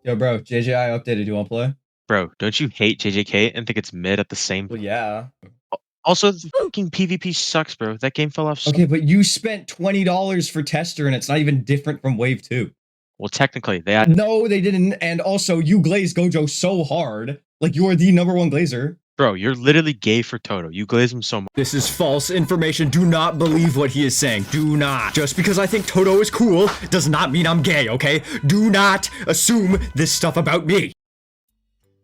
Yo, bro, JJI updated. You want to play? Bro, don't you hate JJK and think it's mid at the same? Well, yeah. Also, the fucking PvP sucks, bro. That game fell off. Okay, but you spent $20 for tester, and it's not even different from Wave 2. Well, technically, they had. No, they didn't. And also, you glazed Gojo so hard. Like, you are the #1 glazer. Bro, you're literally gay for Toto. You glaze him so much. This is false information. Do not believe what he is saying. Do not. Just because I think Toto is cool does not mean I'm gay, okay? Do not assume this stuff about me.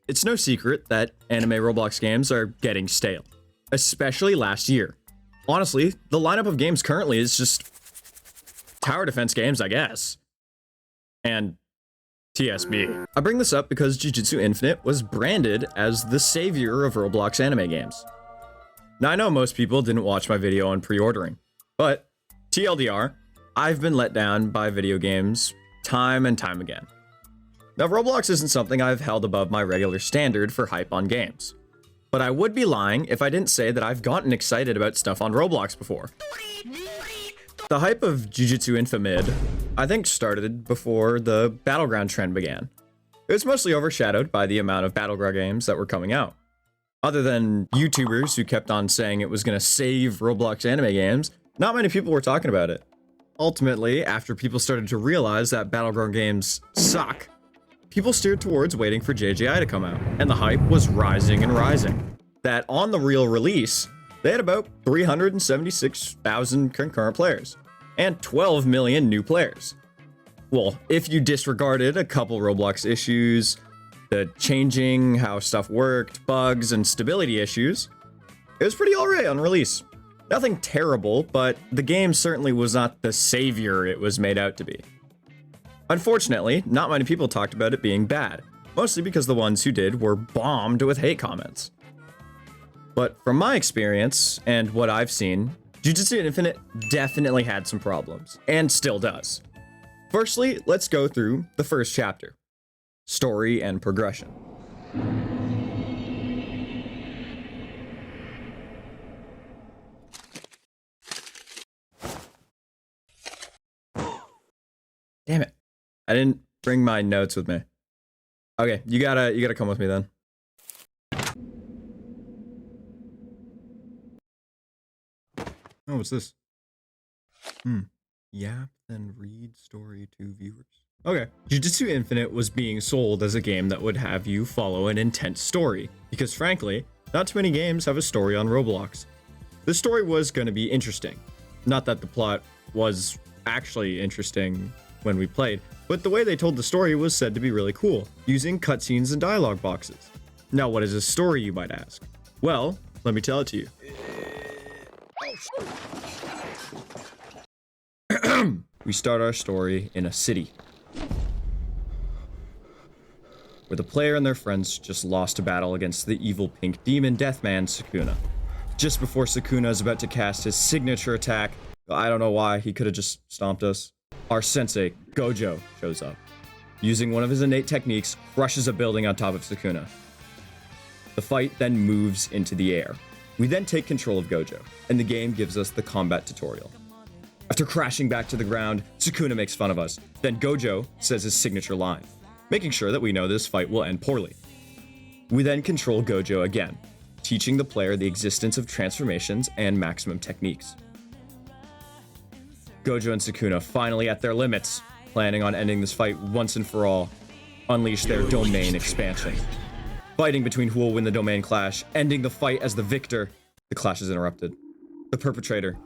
It's no secret that anime Roblox games are getting stale, especially last year. Honestly, the lineup of games currently is just tower defense games, I guess. And TSB. I bring this up because Jujutsu Infinite was branded as the savior of Roblox anime games. Now, I know most people didn't watch my video on pre-ordering, but TLDR, I've been let down by video games time and time again. Now, Roblox isn't something I've held above my regular standard for hype on games. But I would be lying if I didn't say that I've gotten excited about stuff on Roblox before. The hype of Jujutsu Infinite, I think, started before the Battleground trend began. It was mostly overshadowed by the amount of Battleground games that were coming out. Other than YouTubers who kept on saying it was going to save Roblox anime games, not many people were talking about it. Ultimately, after people started to realize that Battleground games suck, people steered towards waiting for JJI to come out, and the hype was rising and rising. That on the real release, they had about 376,000 concurrent players, and 12 million new players. Well, if you disregarded a couple Roblox issues, the changing how stuff worked, bugs, and stability issues, it was pretty alright on release. Nothing terrible, but the game certainly was not the savior it was made out to be. Unfortunately, not many people talked about it being bad, mostly because the ones who did were bombed with hate comments. But from my experience, and what I've seen, Jujutsu Infinite definitely had some problems, and still does. Firstly, let's go through the first chapter. Story and progression. Damn it. I didn't bring my notes with me. Okay, you gotta come with me then. Oh, what's this? Yap, then read story to viewers. Okay. Jujutsu Infinite was being sold as a game that would have you follow an intense story, because frankly, not too many games have a story on Roblox. The story was going to be interesting. Not that the plot was actually interesting when we played, but the way they told the story was said to be really cool, using cutscenes and dialogue boxes. Now, what is a story, you might ask? Well, let me tell it to you. We start our story in a city, where the player and their friends just lost a battle against the evil pink demon deathman Sukuna. Just before Sukuna is about to cast his signature attack, I don't know why, he could have just stomped us, our sensei, Gojo, shows up. Using one of his innate techniques, crushes a building on top of Sukuna. The fight then moves into the air. We then take control of Gojo, and the game gives us the combat tutorial. After crashing back to the ground, Sukuna makes fun of us. Then Gojo says his signature line, making sure that we know this fight will end poorly. We then control Gojo again, teaching the player the existence of transformations and maximum techniques. Gojo and Sukuna finally at their limits, planning on ending this fight once and for all, unleash their domain expansion. Fighting between who will win the domain clash, ending the fight as the victor. The clash is interrupted. The perpetrator.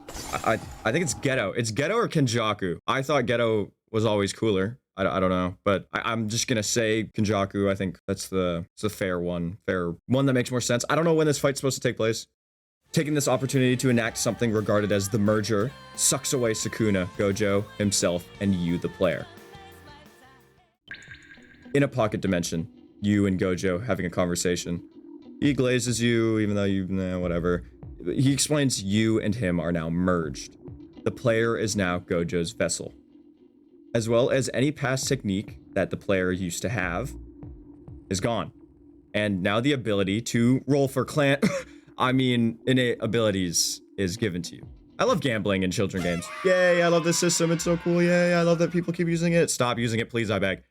I think it's Geto. It's Geto or Kenjaku. I thought Geto was always cooler. I don't know, but I'm just gonna say Kenjaku. I think it's the fair one that makes more sense. I don't know when this fight's supposed to take place. Taking this opportunity to enact something regarded as the merger sucks away Sukuna, Gojo, himself, and you, the player. In a pocket dimension, you and Gojo having a conversation. He glazes you, even though whatever. He explains you and him are now merged. The player is now Gojo's vessel, as well as any past technique that the player used to have is gone. And now the ability to roll for clan, innate abilities is given to you. I love gambling in children games. Yay, I love this system, it's so cool, yay, I love that people keep using it. Stop using it, please, I beg.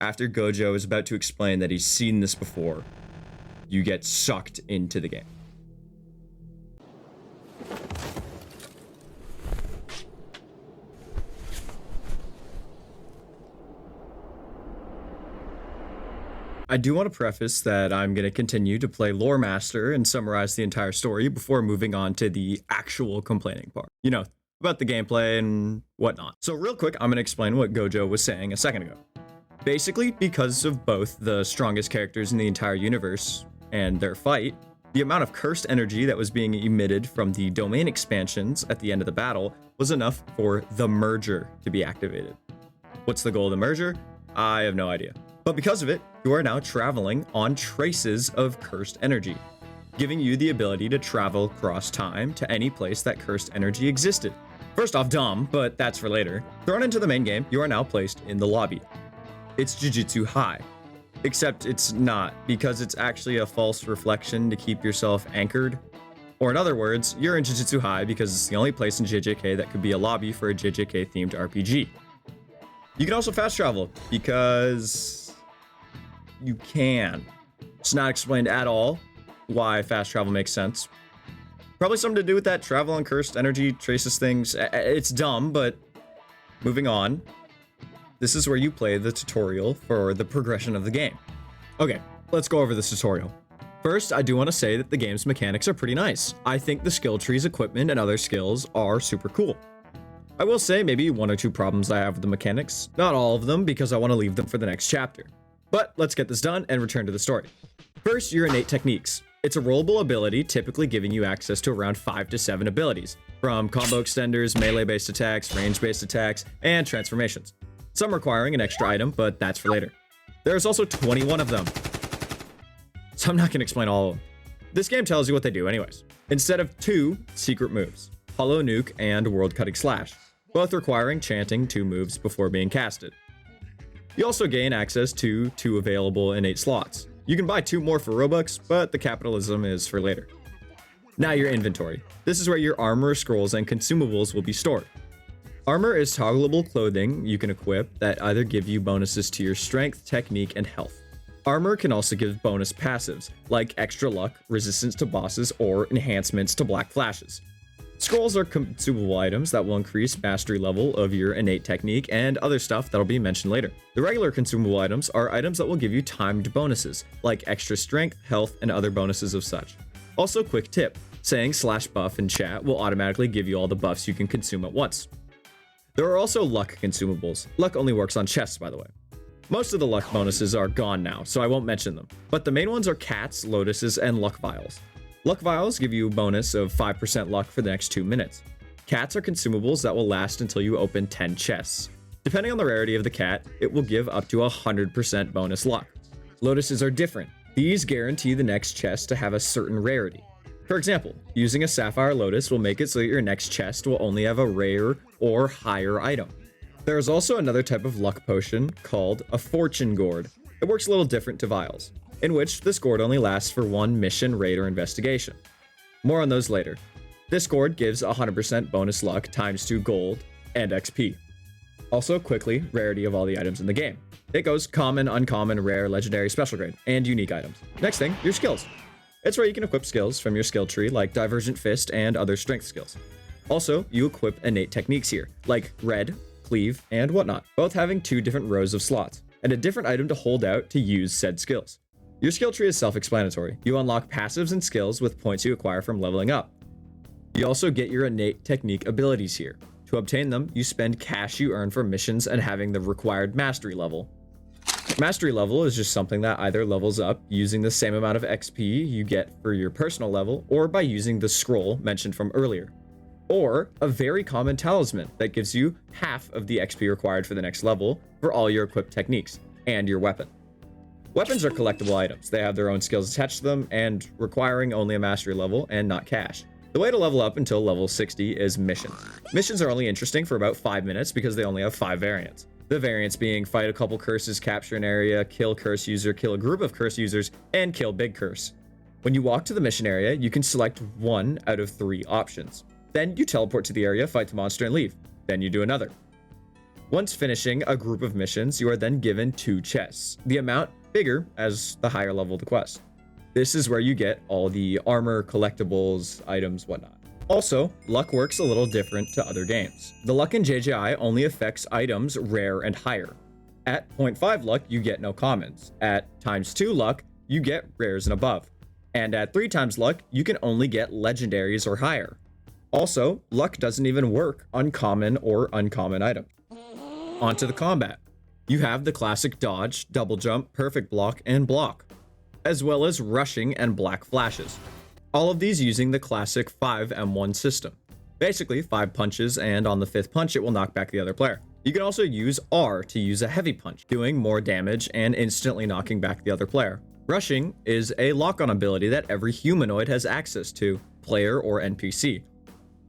After Gojo is about to explain that he's seen this before, you get sucked into the game. I do want to preface that I'm going to continue to play Lore Master and summarize the entire story before moving on to the actual complaining part. You know, about the gameplay and whatnot. So real quick, I'm going to explain what Gojo was saying a second ago. Basically, because of both the strongest characters in the entire universe and their fight, the amount of cursed energy that was being emitted from the domain expansions at the end of the battle was enough for the merger to be activated. What's the goal of the merger? I have no idea. But because of it, you are now traveling on traces of cursed energy, giving you the ability to travel across time to any place that cursed energy existed. First off, dumb, but that's for later. Thrown into the main game, you are now placed in the lobby. It's Jujutsu High, except it's not, because it's actually a false reflection to keep yourself anchored. Or in other words, you're in Jujutsu High because it's the only place in JJK that could be a lobby for a JJK themed RPG. You can also fast travel because you can. It's not explained at all why fast travel makes sense. Probably something to do with that travel and cursed energy traces things. It's dumb, but moving on. This is where you play the tutorial for the progression of the game. Okay, let's go over this tutorial. First, I do want to say that the game's mechanics are pretty nice. I think the skill trees, equipment, and other skills are super cool. I will say maybe one or two problems I have with the mechanics. Not all of them, because I want to leave them for the next chapter. But let's get this done and return to the story. First, your innate techniques. It's a rollable ability, typically giving you access to around 5 to 7 abilities, from combo extenders, melee-based attacks, range-based attacks, and transformations. Some requiring an extra item, but that's for later. There's also 21 of them, so I'm not going to explain all of them. This game tells you what they do anyways. Instead of 2 secret moves, Hollow Nuke and World Cutting Slash, both requiring chanting 2 moves before being casted. You also gain access to 2 available innate slots. You can buy 2 more for Robux, but the capitalism is for later. Now your inventory. This is where your armor, scrolls, and consumables will be stored. Armor is toggleable clothing you can equip that either give you bonuses to your strength, technique, and health. Armor can also give bonus passives, like extra luck, resistance to bosses, or enhancements to black flashes. Scrolls are consumable items that will increase mastery level of your innate technique and other stuff that'll be mentioned later. The regular consumable items are items that will give you timed bonuses, like extra strength, health, and other bonuses of such. Also, quick tip, saying /buff in chat will automatically give you all the buffs you can consume at once. There are also luck consumables. Luck only works on chests, by the way. Most of the luck bonuses are gone now, so I won't mention them. But the main ones are cats, lotuses, and luck vials. Luck vials give you a bonus of 5% luck for the next 2 minutes. Cats are consumables that will last until you open 10 chests. Depending on the rarity of the cat, it will give up to 100% bonus luck. Lotuses are different. These guarantee the next chest to have a certain rarity. For example, using a sapphire lotus will make it so that your next chest will only have a rare or higher item. There is also another type of luck potion called a fortune gourd. It works a little different to vials, in which this gourd only lasts for 1 mission, raid, or investigation. More on those later. This gourd gives 100% bonus luck times 2 gold and XP. Also, quickly, rarity of all the items in the game. It goes common, uncommon, rare, legendary, special grade, and unique items. Next thing, your skills. It's where you can equip skills from your skill tree like Divergent Fist and other strength skills. Also, you equip innate techniques here, like Red, Cleave, and whatnot, both having 2 different rows of slots, and a different item to hold out to use said skills. Your skill tree is self-explanatory. You unlock passives and skills with points you acquire from leveling up. You also get your innate technique abilities here. To obtain them, you spend cash you earn from missions and having the required mastery level. Mastery level is just something that either levels up using the same amount of XP you get for your personal level, or by using the scroll mentioned from earlier. Or a very common talisman that gives you half of the XP required for the next level for all your equipped techniques, and your weapon. Weapons are collectible items. They have their own skills attached to them and requiring only a mastery level and not cash. The way to level up until level 60 is missions. Missions are only interesting for about 5 minutes because they only have 5 variants. The variants being fight a couple curses, capture an area, kill curse user, kill a group of curse users, and kill big curse. When you walk to the mission area, you can select 1 out of 3 options. Then you teleport to the area, fight the monster, and leave. Then you do another. Once finishing a group of missions, you are then given 2 chests, the amount bigger as the higher level the quest. This is where you get all the armor, collectibles, items, whatnot. Also, luck works a little different to other games. The luck in JJI only affects items rare and higher. At 0.5 luck, you get no commons. At ×2 luck, you get rares and above. And at 3 times luck, you can only get legendaries or higher. Also, luck doesn't even work on common or uncommon items. Onto the combat. You have the classic dodge, double jump, perfect block, and block, as well as rushing and black flashes. All of these using the classic 5M1 system. Basically, 5 punches, and on the 5th punch, it will knock back the other player. You can also use R to use a heavy punch, doing more damage and instantly knocking back the other player. Rushing is a lock-on ability that every humanoid has access to, player or NPC.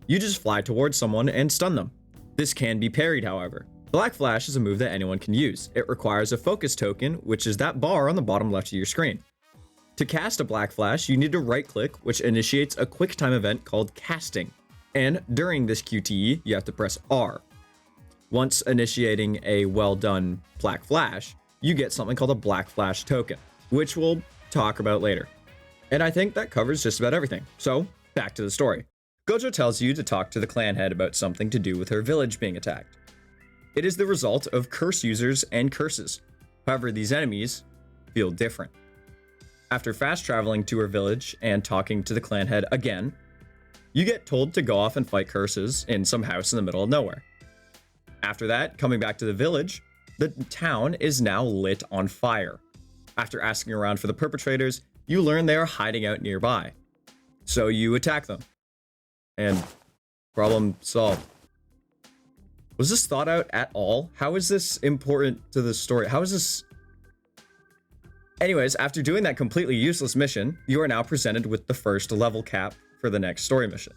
You just fly towards someone and stun them. This can be parried, however. Black Flash is a move that anyone can use. It requires a focus token, which is that bar on the bottom left of your screen. To cast a Black Flash, you need to right-click, which initiates a quick-time event called casting. And during this QTE, you have to press R. Once initiating a well-done Black Flash, you get something called a Black Flash token, which we'll talk about later. And I think that covers just about everything. So, back to the story. Gojo tells you to talk to the clan head about something to do with her village being attacked. It is the result of curse users and curses. However, these enemies feel different. After fast traveling to her village and talking to the clan head again, you get told to go off and fight curses in some house in the middle of nowhere. After that, coming back to the village, the town is now lit on fire. After asking around for the perpetrators, you learn they are hiding out nearby. So you attack them. And problem solved. Was this thought out at all? How is this important to the story? How is this... Anyways, after doing that completely useless mission, you are now presented with the first level cap for the next story mission.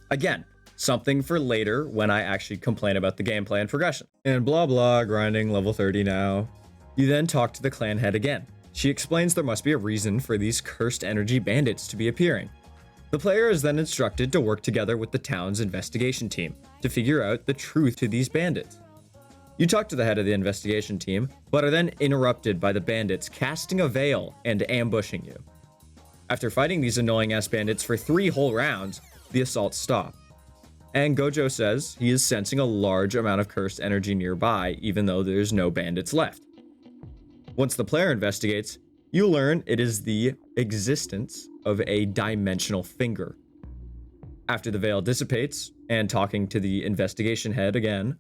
Again, something for later when I actually complain about the gameplay and progression. And blah blah, grinding level 30 now. You then talk to the clan head again. She explains there must be a reason for these cursed energy bandits to be appearing. The player is then instructed to work together with the town's investigation team to figure out the truth to these bandits. You talk to the head of the investigation team, but are then interrupted by the bandits casting a veil and ambushing you. After fighting these annoying-ass bandits for 3 whole rounds, the assaults stop. And Gojo says he is sensing a large amount of cursed energy nearby, even though there's no bandits left. Once the player investigates, you learn it is the existence of a dimensional finger. After the veil dissipates, and talking to the investigation head again,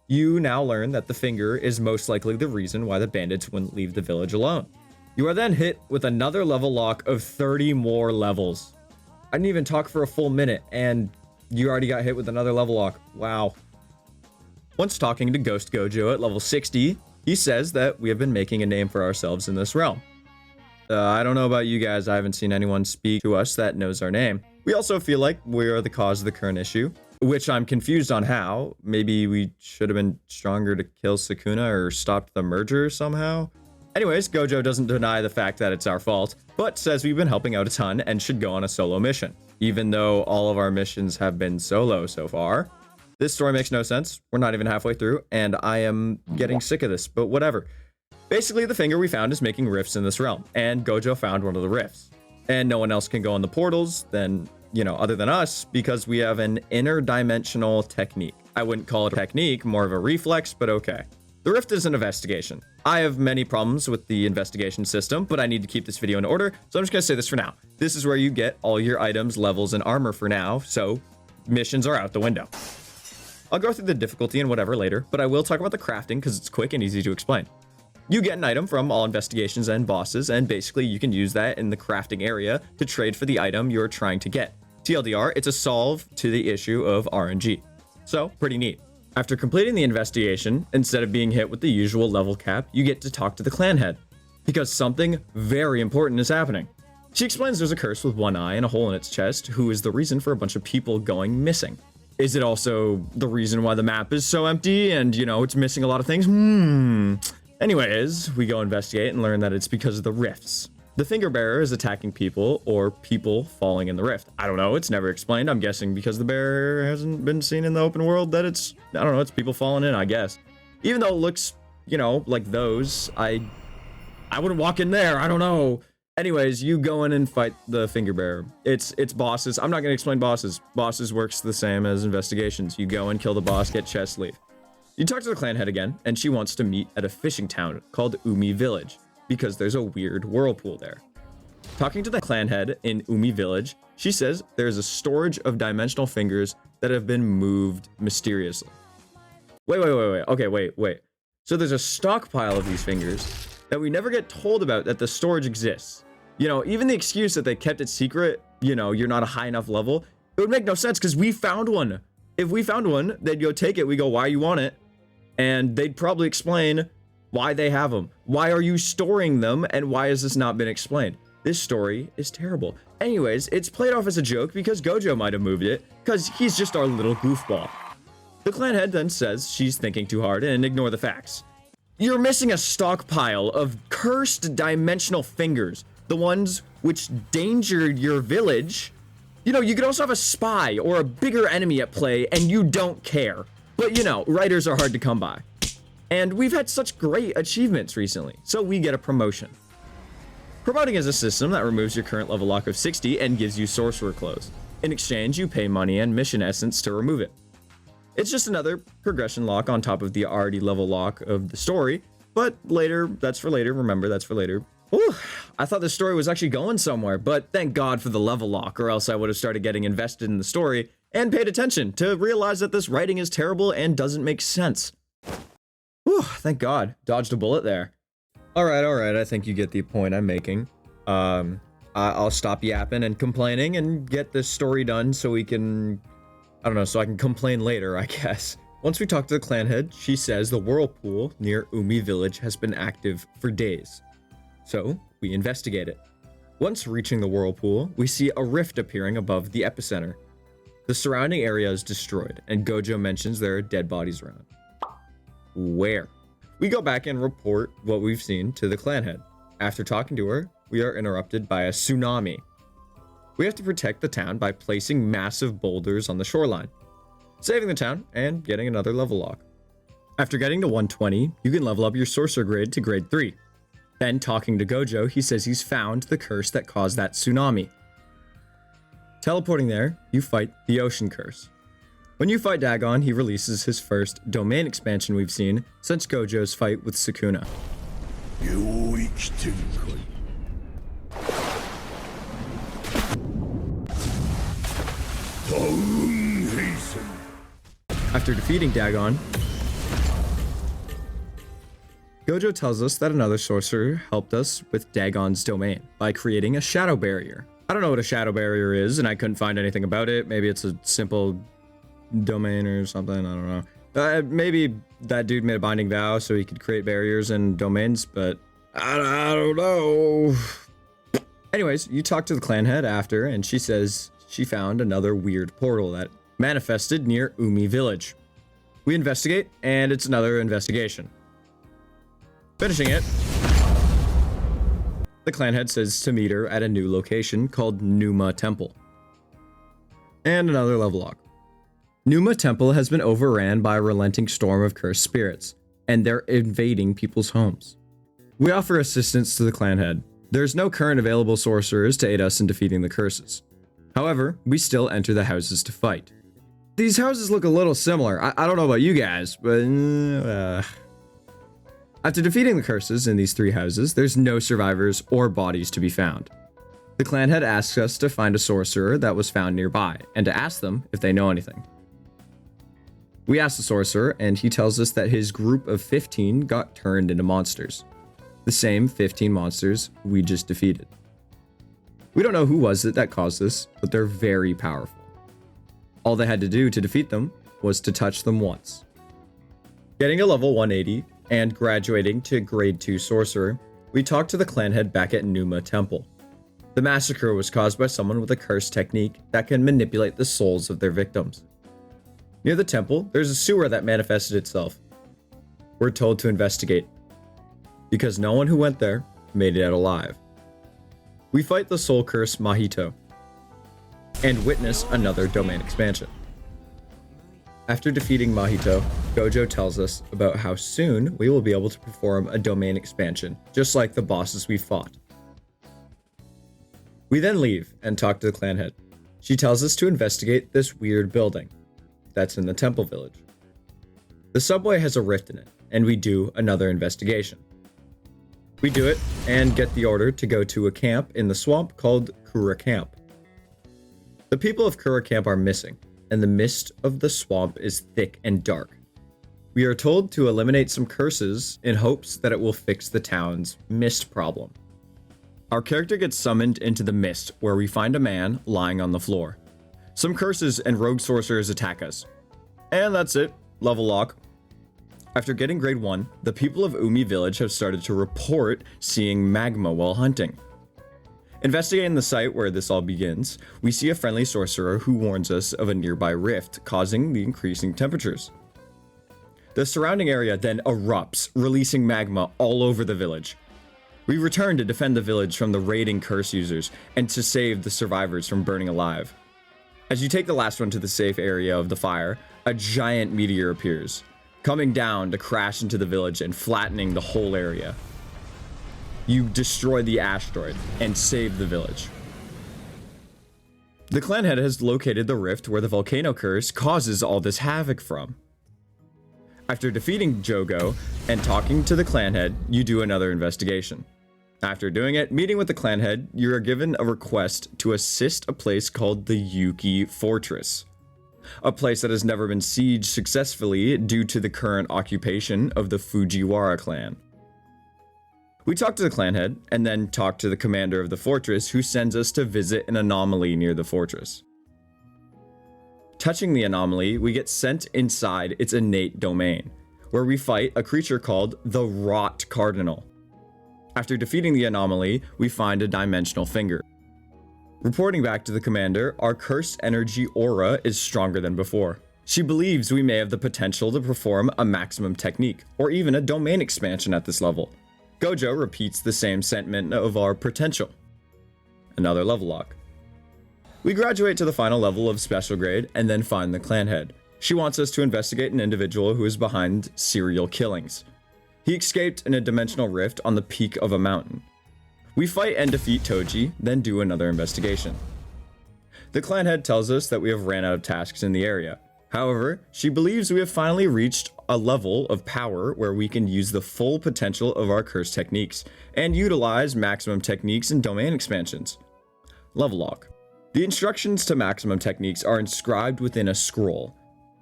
you now learn that the finger is most likely the reason why the bandits wouldn't leave the village alone. You are then hit with another level lock of 30 more levels. I didn't even talk for a full minute, and you already got hit with another level lock. Wow. Once talking to Ghost Gojo at level 60, he says that we have been making a name for ourselves in this realm. I don't know about you guys, I haven't seen anyone speak to us that knows our name. We also feel like we are the cause of the current issue, which I'm confused on how. Maybe we should have been stronger to kill Sukuna or stopped the merger somehow. Anyways, Gojo doesn't deny the fact that it's our fault, but says we've been helping out a ton and should go on a solo mission. Even though all of our missions have been solo so far. This story makes no sense. We're not even halfway through, and I am getting sick of this, but whatever. Basically, the finger we found is making rifts in this realm, and Gojo found one of the rifts. And no one else can go in the portals, other than us, because we have an interdimensional technique. I wouldn't call it a technique, more of a reflex, but okay. The rift is an investigation. I have many problems with the investigation system, but I need to keep this video in order, so I'm just gonna say this for now. This is where you get all your items, levels, and armor for now, so missions are out the window. I'll go through the difficulty and whatever later, but I will talk about the crafting because it's quick and easy to explain. You get an item from all investigations and bosses, and basically you can use that in the crafting area to trade for the item you're trying to get. TLDR, it's a solve to the issue of RNG. So, pretty neat. After completing the investigation, instead of being hit with the usual level cap, you get to talk to the clan head, because something very important is happening. She explains there's a curse with one eye and a hole in its chest, who is the reason for a bunch of people going missing. Is it also the reason why the map is so empty and, it's missing a lot of things? Anyways, we go investigate and learn that it's because of the rifts. The finger bearer is attacking people, or people falling in the rift. I don't know, it's never explained. I'm guessing because the bearer hasn't been seen in the open world that it's people falling in, I guess. Even though it looks, you know, like those, I wouldn't walk in there. I don't know. Anyways, you go in and fight the finger bearer. It's bosses. I'm not gonna explain bosses. Bosses works the same as investigations. You go and kill the boss, get chest, leave. You talk to the clan head again, and she wants to meet at a fishing town called Umi Village because there's a weird whirlpool there. Talking to the clan head in Umi Village, she says there's a storage of dimensional fingers that have been moved mysteriously. Wait. Okay, wait. So there's a stockpile of these fingers that we never get told about that the storage exists. You know, even the excuse that they kept it secret, you know, you're not a high enough level, it would make no sense because we found one. If we found one, they'd go take it. We go, why you want it? And they'd probably explain why they have them. Why are you storing them? And why has this not been explained? This story is terrible. Anyways, it's played off as a joke because Gojo might have moved it because he's just our little goofball. The clan head then says she's thinking too hard and ignore the facts. You're missing a stockpile of cursed dimensional fingers, the ones which endangered your village. You know, you could also have a spy or a bigger enemy at play and you don't care. But you know, writers are hard to come by. And we've had such great achievements recently, so we get a promotion. Promoting is a system that removes your current level lock of 60 and gives you sorcerer clothes. In exchange, you pay money and mission essence to remove it. It's just another progression lock on top of the already level lock of the story, but later, that's for later, remember, that's for later. Ooh, I thought the story was actually going somewhere, but thank God for the level lock, or else I would have started getting invested in the story and paid attention to realize that this writing is terrible and doesn't make sense. Whew, thank God. Dodged a bullet there. Alright, I think you get the point I'm making. I'll stop yapping and complaining and get this story done so we can... I don't know, so I can complain later, I guess. Once we talk to the clan head, she says the whirlpool near Umi Village has been active for days. So, we investigate it. Once reaching the whirlpool, we see a rift appearing above the epicenter. The surrounding area is destroyed, and Gojo mentions there are dead bodies around. Where? We go back and report what we've seen to the clan head. After talking to her, we are interrupted by a tsunami. We have to protect the town by placing massive boulders on the shoreline, saving the town and getting another level lock. After getting to 120, you can level up your sorcerer grade to grade 3. Then talking to Gojo, he says he's found the curse that caused that tsunami. Teleporting there, you fight the ocean curse. When you fight Dagon, he releases his first domain expansion we've seen since Gojo's fight with Sukuna. After defeating Dagon, Gojo tells us that another sorcerer helped us with Dagon's domain by creating a shadow barrier. I don't know what a shadow barrier is, and I couldn't find anything about it. Maybe it's a simple domain or something, I don't know. Maybe that dude made a binding vow so he could create barriers and domains, but I don't know. Anyways, you talk to the clan head after, and she says she found another weird portal that manifested near Umi Village. We investigate, and it's another investigation. Finishing it, the clan head says to meet her at a new location called Numa Temple. And another level lock. Numa Temple has been overran by a relenting storm of cursed spirits, and they're invading people's homes. We offer assistance to the clan head. There's no current available sorcerers to aid us in defeating the curses. However, we still enter the houses to fight. These houses look a little similar. I don't know about you guys, but... After defeating the curses in these 3 houses, there's no survivors or bodies to be found. The clan head asks us to find a sorcerer that was found nearby, and to ask them if they know anything. We ask the sorcerer, and he tells us that his group of 15 got turned into monsters. The same 15 monsters we just defeated. We don't know who was it that caused this, but they're very powerful. All they had to do to defeat them was to touch them once. Getting a level 180 and graduating to grade 2 sorcerer, we talked to the clan head back at Numa Temple. The massacre was caused by someone with a cursed technique that can manipulate the souls of their victims. Near the temple, there's a sewer that manifested itself. We're told to investigate, because no one who went there made it out alive. We fight the soul curse Mahito, and witness another domain expansion. After defeating Mahito, Gojo tells us about how soon we will be able to perform a domain expansion, just like the bosses we fought. We then leave and talk to the clan head. She tells us to investigate this weird building that's in the temple village. The subway has a rift in it, and we do another investigation. We do it and get the order to go to a camp in the swamp called Kura Camp. The people of Kura Camp are missing, and the mist of the swamp is thick and dark. We are told to eliminate some curses in hopes that it will fix the town's mist problem. Our character gets summoned into the mist, where we find a man lying on the floor. Some curses and rogue sorcerers attack us. And that's it. Level lock. After getting grade 1, the people of Umi village have started to report seeing magma while hunting. Investigating the site where this all begins, we see a friendly sorcerer who warns us of a nearby rift causing the increasing temperatures. The surrounding area then erupts, releasing magma all over the village. We return to defend the village from the raiding curse users and to save the survivors from burning alive. As you take the last one to the safe area of the fire, a giant meteor appears, coming down to crash into the village and flattening the whole area. You destroy the asteroid and save the village. The clan head has located the rift where the volcano curse causes all this havoc from. After defeating Jogo and talking to the clan head, you do another investigation. After doing it, meeting with the clan head, you are given a request to assist a place called the Yuki Fortress, a place that has never been sieged successfully due to the current occupation of the Fujiwara clan. We talk to the clan head and then talk to the commander of the fortress, who sends us to visit an anomaly near the fortress. Touching the anomaly, we get sent inside its innate domain, where we fight a creature called the Rot Cardinal. After defeating the anomaly, we find a dimensional finger. Reporting back to the commander, our cursed energy aura is stronger than before. She believes we may have the potential to perform a maximum technique, or even a domain expansion at this level. Gojo repeats the same sentiment of our potential. Another level lock. We graduate to the final level of special grade and then find the clan head. She wants us to investigate an individual who is behind serial killings. He escaped in a dimensional rift on the peak of a mountain. We fight and defeat Toji, then do another investigation. The clan head tells us that we have ran out of tasks in the area. However, she believes we have finally reached a level of power where we can use the full potential of our curse techniques and utilize maximum techniques and domain expansions. Level lock. The instructions to maximum techniques are inscribed within a scroll.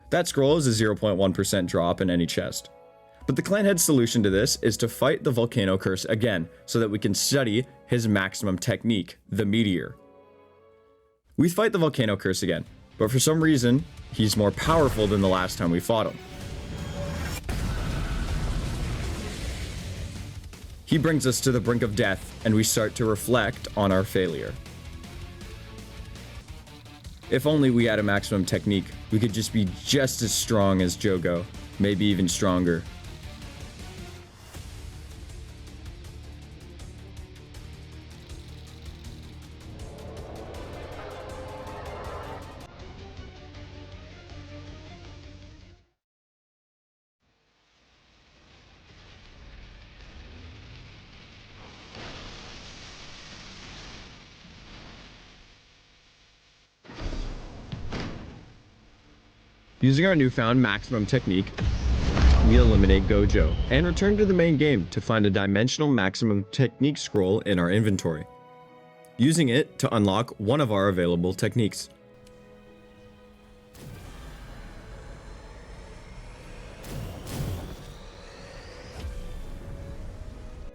That scroll is a 0.1% drop in any chest. But the clan head's solution to this is to fight the volcano curse again so that we can study his maximum technique, the meteor. We fight the volcano curse again, but for some reason, he's more powerful than the last time we fought him. He brings us to the brink of death, and we start to reflect on our failure. If only we had a maximum technique, we could just be just as strong as Jogo, maybe even stronger. Using our newfound maximum technique, we eliminate Gojo and return to the main game to find a dimensional maximum technique scroll in our inventory, using it to unlock one of our available techniques.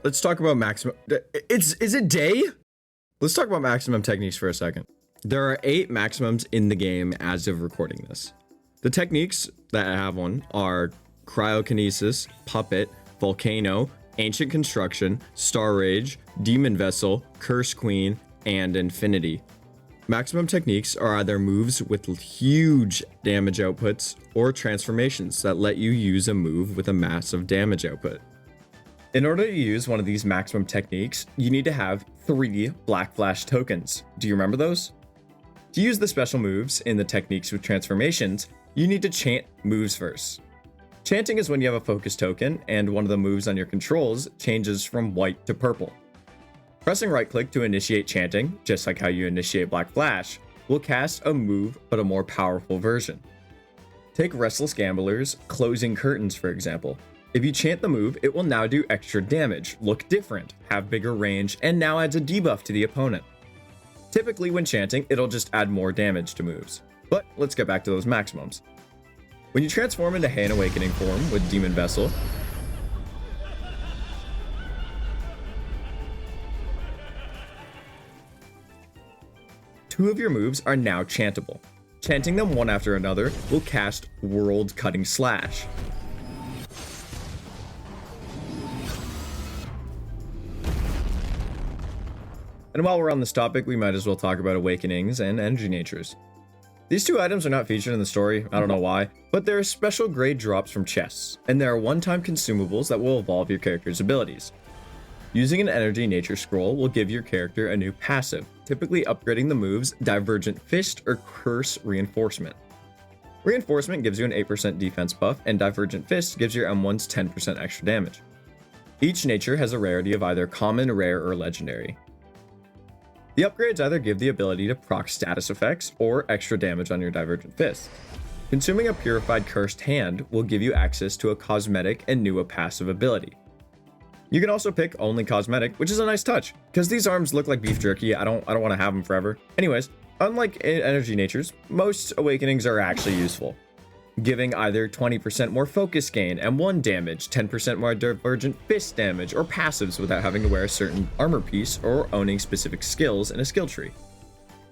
Let's talk about maximum. Is it day? Let's talk about maximum techniques for a second. There are 8 maximums in the game as of recording this. The techniques that I have one are cryokinesis, puppet, volcano, ancient construction, star rage, demon vessel, curse queen, and infinity. Maximum techniques are either moves with huge damage outputs or transformations that let you use a move with a massive damage output. In order to use one of these maximum techniques, you need to have 3 Black Flash tokens. Do you remember those? To use the special moves in the techniques with transformations, You need to chant moves first. Chanting is when you have a focus token and one of the moves on your controls changes from white to purple. Pressing right click to initiate chanting, just like how you initiate Black Flash, will cast a move but a more powerful version. Take Restless Gambler's Closing Curtains for example. If you chant the move, it will now do extra damage, look different, have bigger range, and now adds a debuff to the opponent. Typically when chanting, it'll just add more damage to moves. But let's get back to those maximums. When you transform into Heian Awakening form with Demon Vessel, two of your moves are now chantable. Chanting them one after another will cast World Cutting Slash. And while we're on this topic, we might as well talk about Awakenings and Energy Natures. These two items are not featured in the story, I don't know why, but they're special grade drops from chests, and they are one-time consumables that will evolve your character's abilities. Using an Energy Nature Scroll will give your character a new passive, typically upgrading the moves Divergent Fist or Curse Reinforcement. Reinforcement gives you an 8% defense buff, and Divergent Fist gives your M1s 10% extra damage. Each nature has a rarity of either common, rare, or legendary. The upgrades either give the ability to proc status effects or extra damage on your Divergent Fist. Consuming a Purified Cursed Hand will give you access to a cosmetic and new passive ability. You can also pick only cosmetic, which is a nice touch, because these arms look like beef jerky. I don't want to have them forever. Anyways, unlike energy natures, most awakenings are actually useful, giving either 20% more focus gain, M1 damage, 10% more divergent fist damage, or passives without having to wear a certain armor piece or owning specific skills in a skill tree.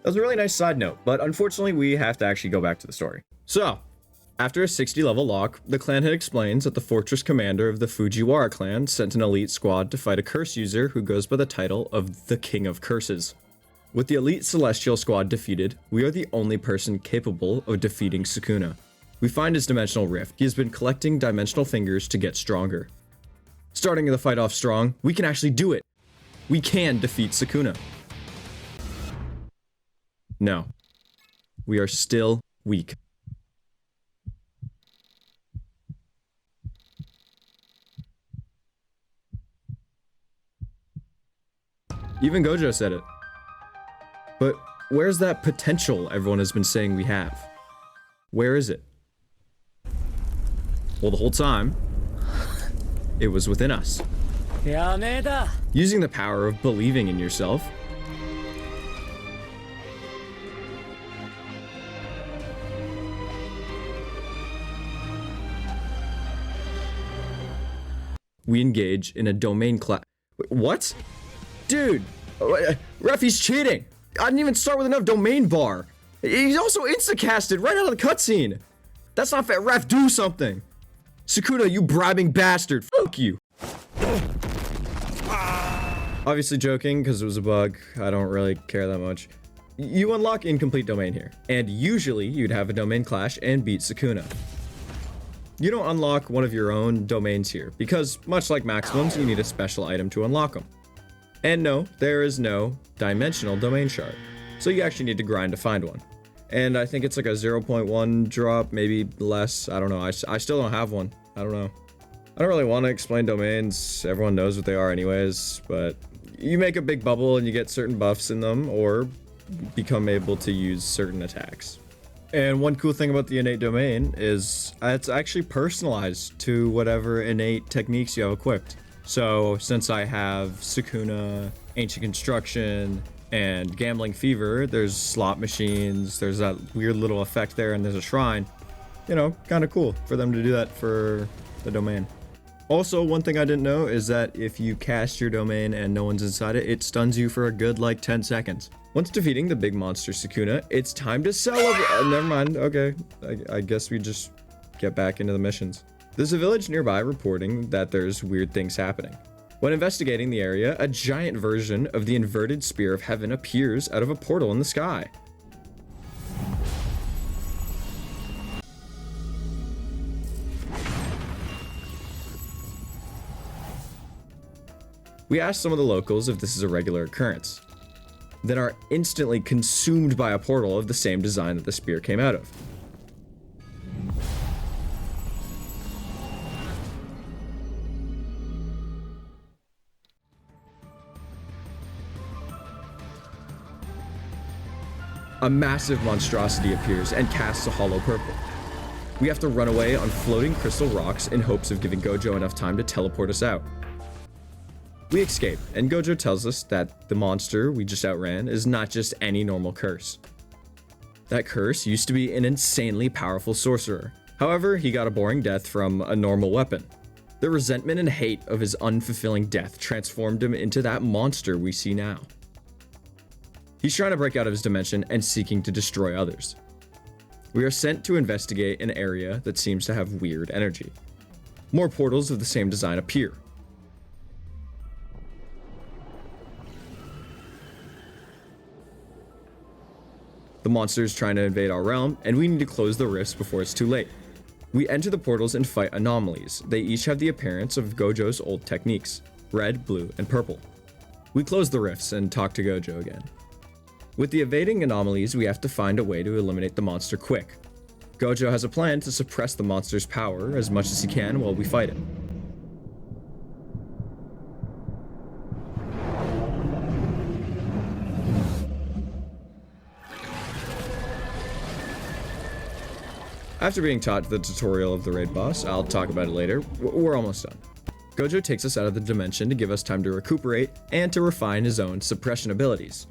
That was a really nice side note, but unfortunately we have to actually go back to the story. So, after a 60 level lock, the clan head explains that the fortress commander of the Fujiwara clan sent an elite squad to fight a curse user who goes by the title of the King of Curses. With the elite celestial squad defeated, we are the only person capable of defeating Sukuna. We find his dimensional rift. He has been collecting dimensional fingers to get stronger. Starting the fight off strong, we can actually do it. We can defeat Sukuna. No. We are still weak. Even Gojo said it. But where's that potential everyone has been saying we have? Where is it? Well, the whole time, it was within us. Using the power of believing in yourself, we engage in a domain class. What? Dude, ref, he's cheating. I didn't even start with enough domain bar. He's also insta-casted right out of the cutscene. That's not fair. Ref, do something. Sukuna, you bribing bastard. Fuck you. Obviously joking, because it was a bug. I don't really care that much. You unlock incomplete domain here, and usually you'd have a domain clash and beat Sukuna. You don't unlock one of your own domains here, because much like maximums, you need a special item to unlock them. And no, there is no dimensional domain shard, so you actually need to grind to find one. And I think it's like a 0.1 drop, maybe less. I don't know. I still don't have one. I don't know. I don't really want to explain domains. Everyone knows what they are anyways, but you make a big bubble and you get certain buffs in them or become able to use certain attacks. And one cool thing about the innate domain is it's actually personalized to whatever innate techniques you have equipped. So since I have Sukuna, Ancient Construction, and Gambling Fever, there's slot machines, there's that weird little effect there, and there's a shrine. You know, kind of cool for them to do that for the domain. Also, one thing I didn't know is that if you cast your domain and no one's inside it, it stuns you for a good like 10 seconds. Once defeating the big monster Sukuna, it's time to celebrate. Never mind, okay. I guess we just get back into the missions. There's a village nearby reporting that there's weird things happening. When investigating the area, a giant version of the inverted Spear of Heaven appears out of a portal in the sky. We asked some of the locals if this is a regular occurrence, then are instantly consumed by a portal of the same design that the spear came out of. A massive monstrosity appears and casts a hollow purple. We have to run away on floating crystal rocks in hopes of giving Gojo enough time to teleport us out. We escape, and Gojo tells us that the monster we just outran is not just any normal curse. That curse used to be an insanely powerful sorcerer. However, he got a boring death from a normal weapon. The resentment and hate of his unfulfilling death transformed him into that monster we see now. He's trying to break out of his dimension and seeking to destroy others. We are sent to investigate an area that seems to have weird energy. More portals of the same design appear. The monster is trying to invade our realm, and we need to close the rifts before it's too late. We enter the portals and fight anomalies. They each have the appearance of Gojo's old techniques: red, blue, and purple. We close the rifts and talk to Gojo again. With the evading anomalies, we have to find a way to eliminate the monster quick. Gojo has a plan to suppress the monster's power as much as he can while we fight it. After being taught the tutorial of the raid boss, I'll talk about it later, we're almost done. Gojo takes us out of the dimension to give us time to recuperate and to refine his own suppression abilities.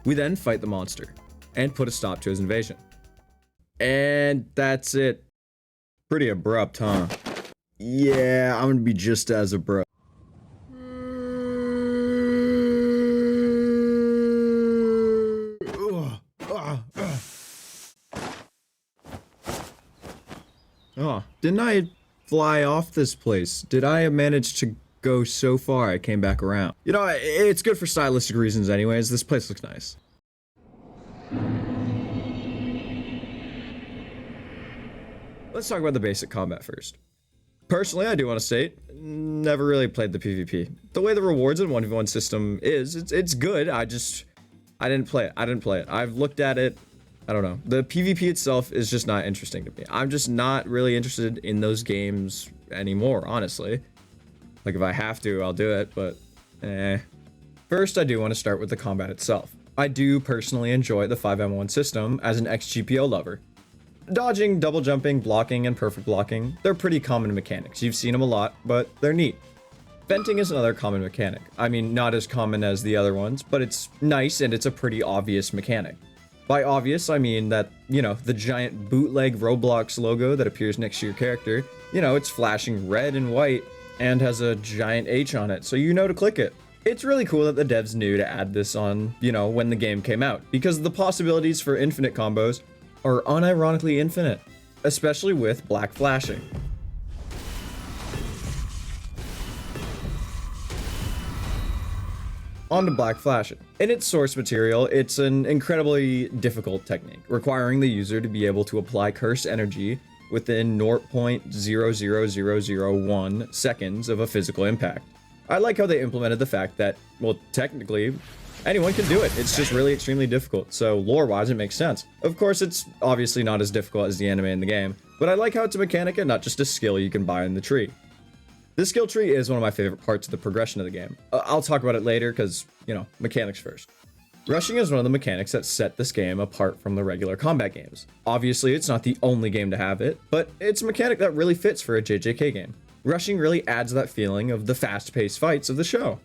We then fight the monster, and put a stop to his invasion. And that's it. Pretty abrupt, huh? Yeah, I'm gonna be just as abrupt. Oh, didn't I fly off this place? Did I manage to go so far I came back around? You know, it's good for stylistic reasons anyways. This place looks nice. Let's talk about the basic combat first. Personally, I do want to state, never really played the PvP. The way the rewards in 1v1 system is, it's good. I didn't play it. I've looked at it. I don't know. The PvP itself is just not interesting to me. I'm just not really interested in those games anymore, honestly. Like, if I have to, I'll do it, but First, I do want to start with the combat itself. I do personally enjoy the 5m1 system as an ex-GPO lover. Dodging, double jumping, blocking, and perfect blocking, they're pretty common mechanics. You've seen them a lot, but they're neat. Venting is another common mechanic. I mean, not as common as the other ones, but it's nice and it's a pretty obvious mechanic. By obvious, I mean that, you know, the giant bootleg Roblox logo that appears next to your character, you know, it's flashing red and white and has a giant H on it, so you know to click it. It's really cool that the devs knew to add this on, you know, when the game came out, because the possibilities for infinite combos are unironically infinite, especially with black flashing. On to black flashing. In its source material, it's an incredibly difficult technique, requiring the user to be able to apply curse energy within 0.00001 seconds of a physical impact. I like how they implemented the fact that, well, technically, anyone can do it. It's just really extremely difficult, so lore-wise, it makes sense. Of course, it's obviously not as difficult as the anime in the game, but I like how it's a mechanic and not just a skill you can buy in the tree. This skill tree is one of my favorite parts of the progression of the game. I'll talk about it later because, you know, mechanics first. Rushing is one of the mechanics that set this game apart from the regular combat games. Obviously, it's not the only game to have it, but it's a mechanic that really fits for a JJK game. Rushing really adds that feeling of the fast-paced fights of the show.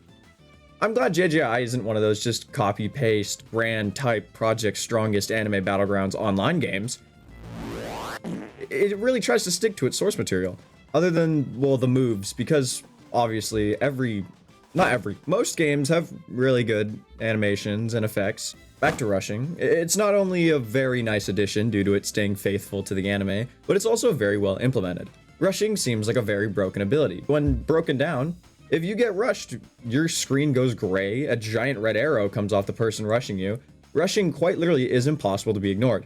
I'm glad JJI isn't one of those just copy-paste, brand-type Project Strongest Anime Battlegrounds online games. It really tries to stick to its source material. Other than, well, the moves, because obviously most games have really good animations and effects. Back to Rushing. It's not only a very nice addition due to it staying faithful to the anime, but it's also very well implemented. Rushing seems like a very broken ability. When broken down, if you get rushed, your screen goes gray, a giant red arrow comes off the person rushing you. Rushing quite literally is impossible to be ignored.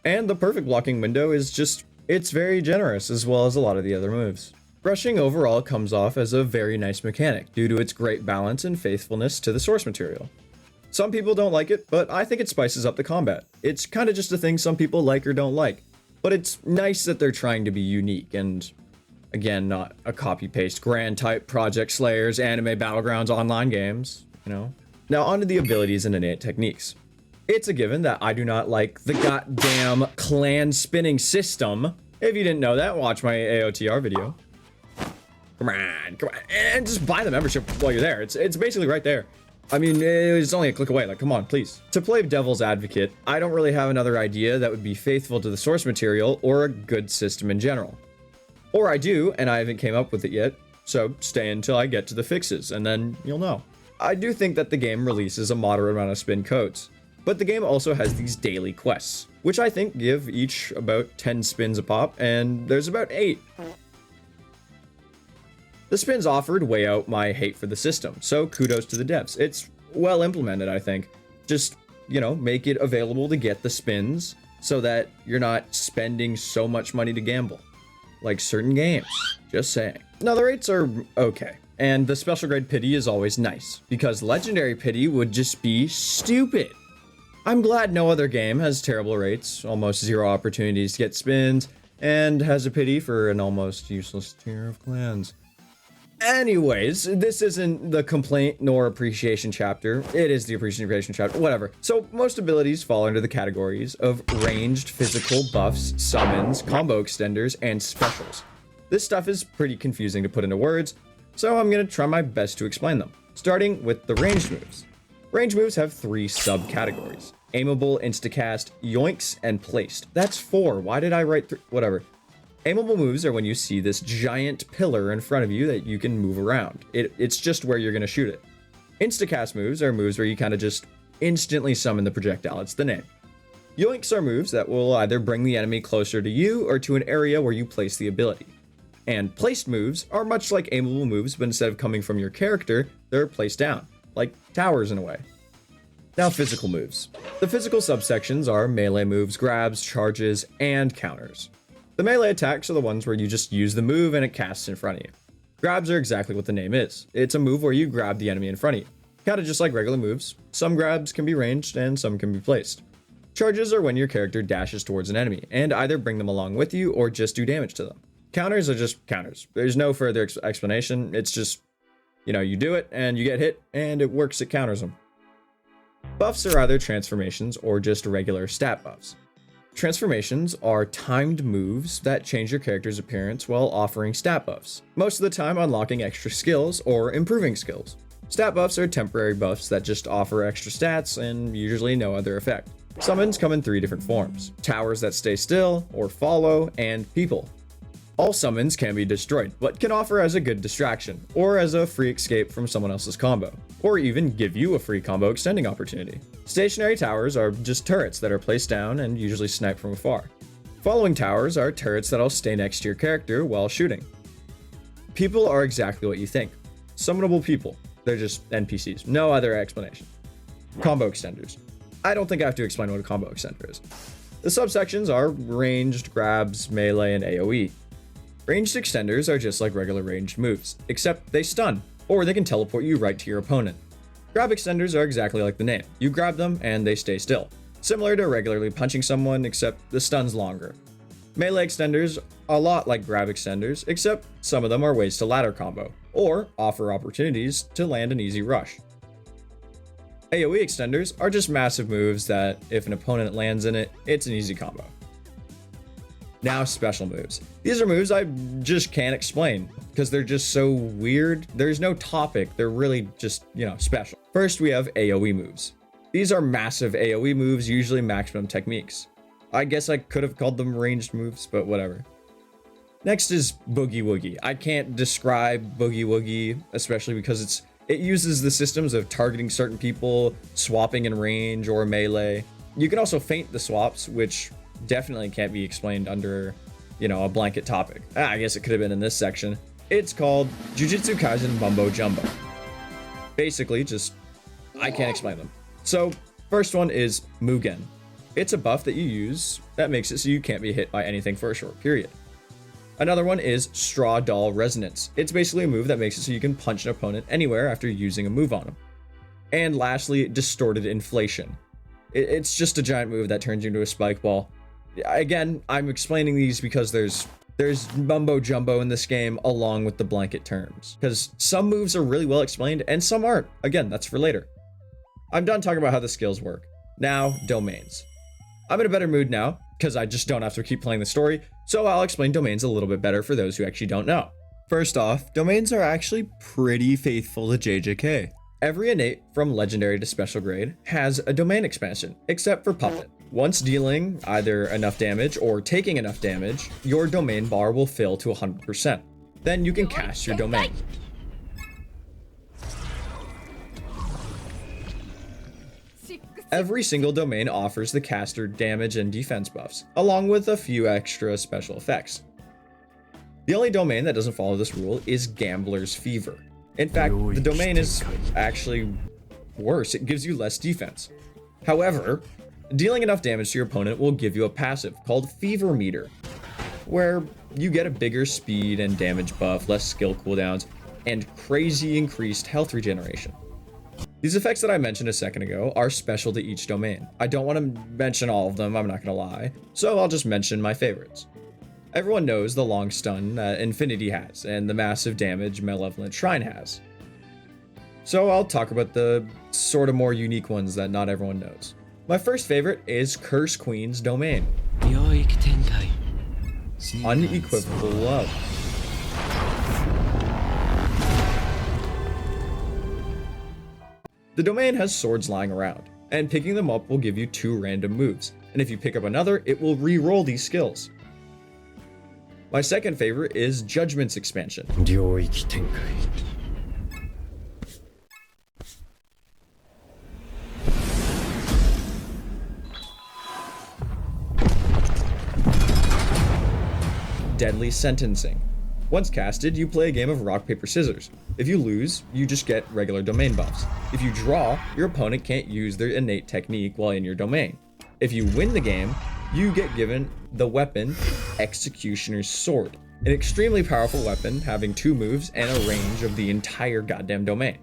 And the perfect blocking window is just, it's very generous, as well as a lot of the other moves. Rushing overall comes off as a very nice mechanic, due to its great balance and faithfulness to the source material. Some people don't like it, but I think it spices up the combat. It's kind of just a thing some people like or don't like. But it's nice that they're trying to be unique and, again, not a copy-paste grand type Project Slayers, Anime Battlegrounds online games, you know. Now onto the abilities and innate techniques. It's a given that I do not like the goddamn clan spinning system. If you didn't know that, watch my AOTR video. Come on, and just buy the membership while you're there. It's basically right there. I mean, it's only a click away. Like, come on, please. To play devil's advocate, I don't really have another idea that would be faithful to the source material or a good system in general. Or I do, and I haven't came up with it yet. So stay until I get to the fixes, and then you'll know. I do think that the game releases a moderate amount of spin codes, but the game also has these daily quests, which I think give each about 10 spins a pop, and there's about 8. The spins offered weigh out my hate for the system, so kudos to the devs. It's well implemented, I think. Just, you know, make it available to get the spins so that you're not spending so much money to gamble. Like certain games, just saying. Now the rates are okay, and the special grade pity is always nice, because legendary pity would just be stupid. I'm glad no other game has terrible rates, almost 0 opportunities to get spins, and has a pity for an almost useless tier of clans. Anyways, this isn't the complaint nor appreciation chapter. It is the appreciation chapter, whatever. So most abilities fall under the categories of ranged physical buffs, summons, combo extenders, and specials. This stuff is pretty confusing to put into words, so I'm gonna try my best to explain them. Starting with the ranged moves. Ranged moves have 3 subcategories: aimable, instacast, yoinks, and placed. That's 4. Why did I write 3? Whatever. Aimable moves are when you see this giant pillar in front of you that you can move around. It's just where you're going to shoot it. Instacast moves are moves where you kind of just instantly summon the projectile. It's the name. Yoinks are moves that will either bring the enemy closer to you or to an area where you place the ability. And placed moves are much like aimable moves, but instead of coming from your character, they're placed down, like towers in a way. Now, physical moves. The physical subsections are melee moves, grabs, charges, and counters. The melee attacks are the ones where you just use the move and it casts in front of you. Grabs are exactly what the name is. It's a move where you grab the enemy in front of you. Kind of just like regular moves. Some grabs can be ranged and some can be placed. Charges are when your character dashes towards an enemy and either bring them along with you or just do damage to them. Counters are just counters. There's no further explanation. It's just, you know, you do it and you get hit and it works, it counters them. Buffs are either transformations or just regular stat buffs. Transformations are timed moves that change your character's appearance while offering stat buffs, most of the time unlocking extra skills or improving skills. Stat buffs are temporary buffs that just offer extra stats and usually no other effect. Summons come in 3 different forms: towers that stay still or follow, and people. All summons can be destroyed, but can offer as a good distraction, or as a free escape from someone else's combo, or even give you a free combo extending opportunity. Stationary towers are just turrets that are placed down and usually snipe from afar. Following towers are turrets that'll stay next to your character while shooting. People are exactly what you think. Summonable people. They're just NPCs. No other explanation. Combo extenders. I don't think I have to explain what a combo extender is. The subsections are ranged, grabs, melee, and AoE. Ranged extenders are just like regular ranged moves, except they stun, or they can teleport you right to your opponent. Grab extenders are exactly like the name. You grab them and they stay still. Similar to regularly punching someone, except the stun's longer. Melee extenders are a lot like grab extenders, except some of them are ways to ladder combo, or offer opportunities to land an easy rush. AoE extenders are just massive moves that, if an opponent lands in it, it's an easy combo. Now, special moves. These are moves I just can't explain because they're just so weird. There's no topic. They're really just, you know, special. First, we have AoE moves. These are massive AoE moves, usually maximum techniques. I guess I could have called them ranged moves, but whatever. Next is Boogie Woogie. I can't describe Boogie Woogie, especially because it uses the systems of targeting certain people, swapping in range or melee. You can also feint the swaps, which definitely can't be explained under, you know, a blanket topic. I guess it could have been in this section. It's called Jujutsu Kaisen Mumbo Jumbo. Basically, just, I can't explain them. So, first one is Mugen. It's a buff that you use that makes it so you can't be hit by anything for a short period. Another one is Straw Doll Resonance. It's basically a move that makes it so you can punch an opponent anywhere after using a move on them. And lastly, Distorted Inflation. It's just a giant move that turns you into a spike ball. Again, I'm explaining these because there's mumbo jumbo in this game along with the blanket terms, because some moves are really well explained and some aren't. Again, that's for later. I'm done talking about how the skills work. Now, domains. I'm in a better mood now, because I just don't have to keep playing the story, so I'll explain domains a little bit better for those who actually don't know. First off, domains are actually pretty faithful to JJK. Every innate, from legendary to special grade, has a domain expansion, except for Puppet. Once dealing either enough damage or taking enough damage, your domain bar will fill to 100%. Then you can cast your domain. Every single domain offers the caster damage and defense buffs, along with a few extra special effects. The only domain that doesn't follow this rule is Gambler's Fever. In fact, the domain is actually worse. It gives you less defense. However, dealing enough damage to your opponent will give you a passive called Fever Meter, where you get a bigger speed and damage buff, less skill cooldowns, and crazy increased health regeneration. These effects that I mentioned a second ago are special to each domain. I don't want to mention all of them, I'm not gonna lie, so I'll just mention my favorites. Everyone knows the long stun that Infinity has, and the massive damage Malevolent Shrine has. So I'll talk about the sort of more unique ones that not everyone knows. My first favorite is Curse Queen's domain. Unequivocal love. The domain has swords lying around, and picking them up will give you 2 random moves, and if you pick up another, it will re-roll these skills. My second favorite is Judgment's expansion. Deadly Sentencing. Once casted, you play a game of rock, paper, scissors. If you lose, you just get regular domain buffs. If you draw, your opponent can't use their innate technique while in your domain. If you win the game, you get given the weapon Executioner's Sword, an extremely powerful weapon having 2 moves and a range of the entire goddamn domain.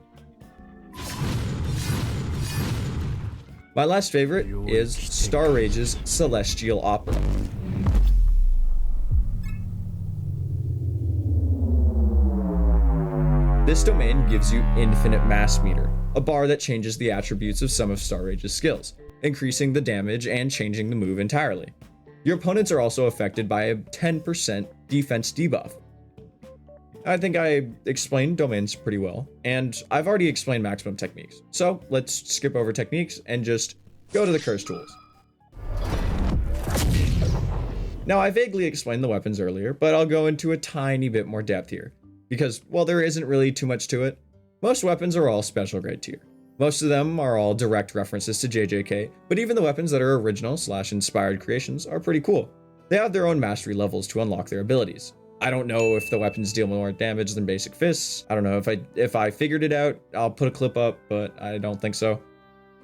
My last favorite is Star Rage's Celestial Opera. This domain gives you Infinite Mass Meter, a bar that changes the attributes of some of Star Rage's skills, increasing the damage and changing the move entirely. Your opponents are also affected by a 10% defense debuff. I think I explained domains pretty well, and I've already explained maximum techniques, so let's skip over techniques and just go to the curse tools. Now, I vaguely explained the weapons earlier, but I'll go into a tiny bit more depth here. Because, while there isn't really too much to it, most weapons are all special grade tier. Most of them are all direct references to JJK, but even the weapons that are original/inspired creations are pretty cool. They have their own mastery levels to unlock their abilities. I don't know if the weapons deal more damage than basic fists. I don't know if I figured it out, I'll put a clip up, but I don't think so.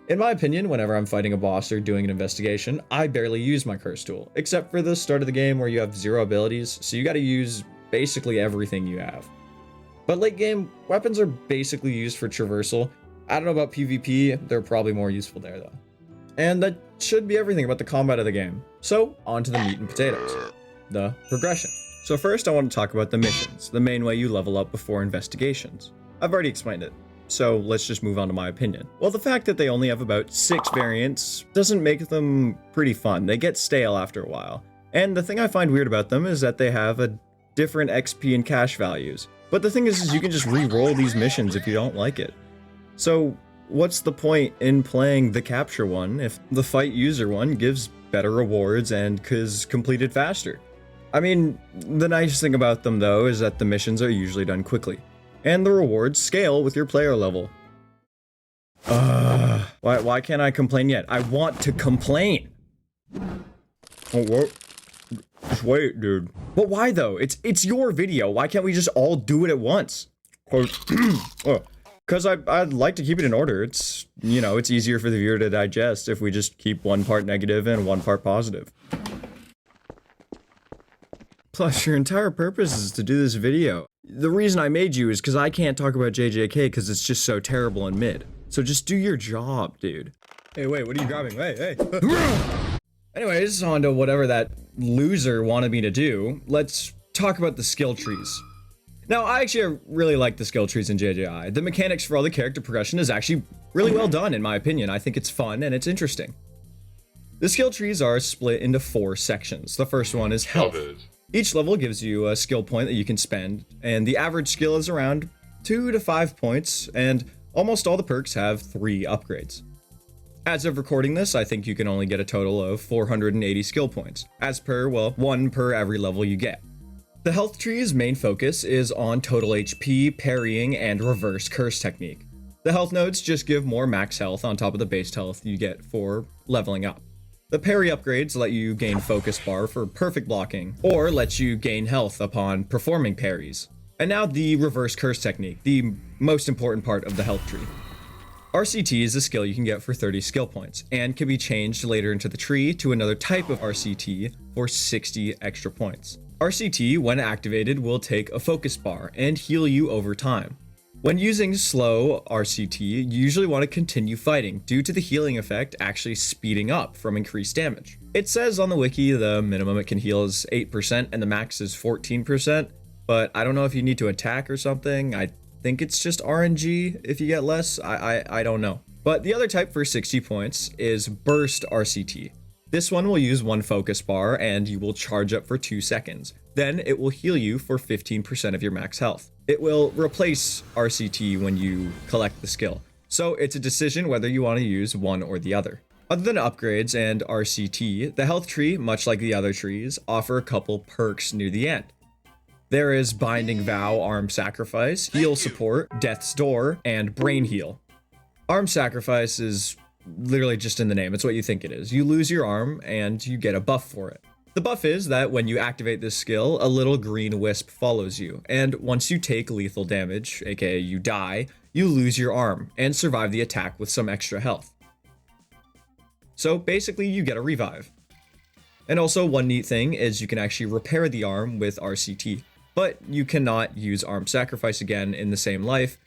In my opinion, whenever I'm fighting a boss or doing an investigation, I barely use my curse tool, except for the start of the game where you have 0 abilities, so you gotta use basically everything you have. But late game, weapons are basically used for traversal. I don't know about PvP, they're probably more useful there though. And that should be everything about the combat of the game. So, on to the meat and potatoes. The progression. So first I want to talk about the missions, the main way you level up before investigations. I've already explained it, so let's just move on to my opinion. Well, the fact that they only have about 6 variants doesn't make them pretty fun. They get stale after a while. And the thing I find weird about them is that they have a different XP and cash values. But the thing is you can just re-roll these missions if you don't like it. So what's the point in playing the capture one if the fight user one gives better rewards and is completed faster? I mean, the nice thing about them though is that the missions are usually done quickly, and the rewards scale with your player level. Why can't I complain yet? I want to complain! Oh, what? Just wait, dude. But why though? It's your video. Why can't we just all do it at once? Because I'd like to keep it in order. It's, you know, it's easier for the viewer to digest if we just keep one part negative and one part positive. Plus, your entire purpose is to do this video. The reason I made you is because I can't talk about JJK because it's just so terrible and mid. So just do your job, dude. Hey, wait, what are you grabbing? Hey. Anyways, on to whatever that loser wanted me to do. Let's talk about the skill trees. Now, I actually really like the skill trees in JJI. The mechanics for all the character progression is actually Really well done, in my opinion. I think it's fun and it's interesting. The skill trees are split into 4 sections. The first one is health. Each level gives you a skill point that you can spend, and the average skill is around 2 to 5 points, and almost all the perks have 3 upgrades. As of recording this, I think you can only get a total of 480 skill points, as per, well, 1 per every level you get. The health tree's main focus is on total HP, parrying, and reverse curse technique. The health nodes just give more max health on top of the base health you get for leveling up. The parry upgrades let you gain focus bar for perfect blocking, or let you gain health upon performing parries. And now the reverse curse technique, the most important part of the health tree. RCT is a skill you can get for 30 skill points, and can be changed later into the tree to another type of RCT for 60 extra points. RCT, when activated, will take a focus bar and heal you over time. When using slow RCT, you usually want to continue fighting due to the healing effect actually speeding up from increased damage. It says on the wiki the minimum it can heal is 8% and the max is 14%, but I don't know if you need to attack or something. I think it's just RNG if you get less. I don't know. But the other type for 60 points is burst RCT. This one will use 1 focus bar and you will charge up for 2 seconds. Then it will heal you for 15% of your max health. It will replace RCT when you collect the skill, so it's a decision whether you want to use one or the other. Other than upgrades and RCT, the health tree, much like the other trees, offer a couple perks near the end. There is Binding Vow, Arm Sacrifice, Heal Support, Death's Door, and Brain Heal. Arm Sacrifice is literally just in the name, it's what you think it is. You lose your arm and you get a buff for it. The buff is that when you activate this skill, a little green wisp follows you, and once you take lethal damage, aka you die, you lose your arm and survive the attack with some extra health. So basically you get a revive. And also one neat thing is you can actually repair the arm with RCT, but you cannot use Arm Sacrifice again in the same life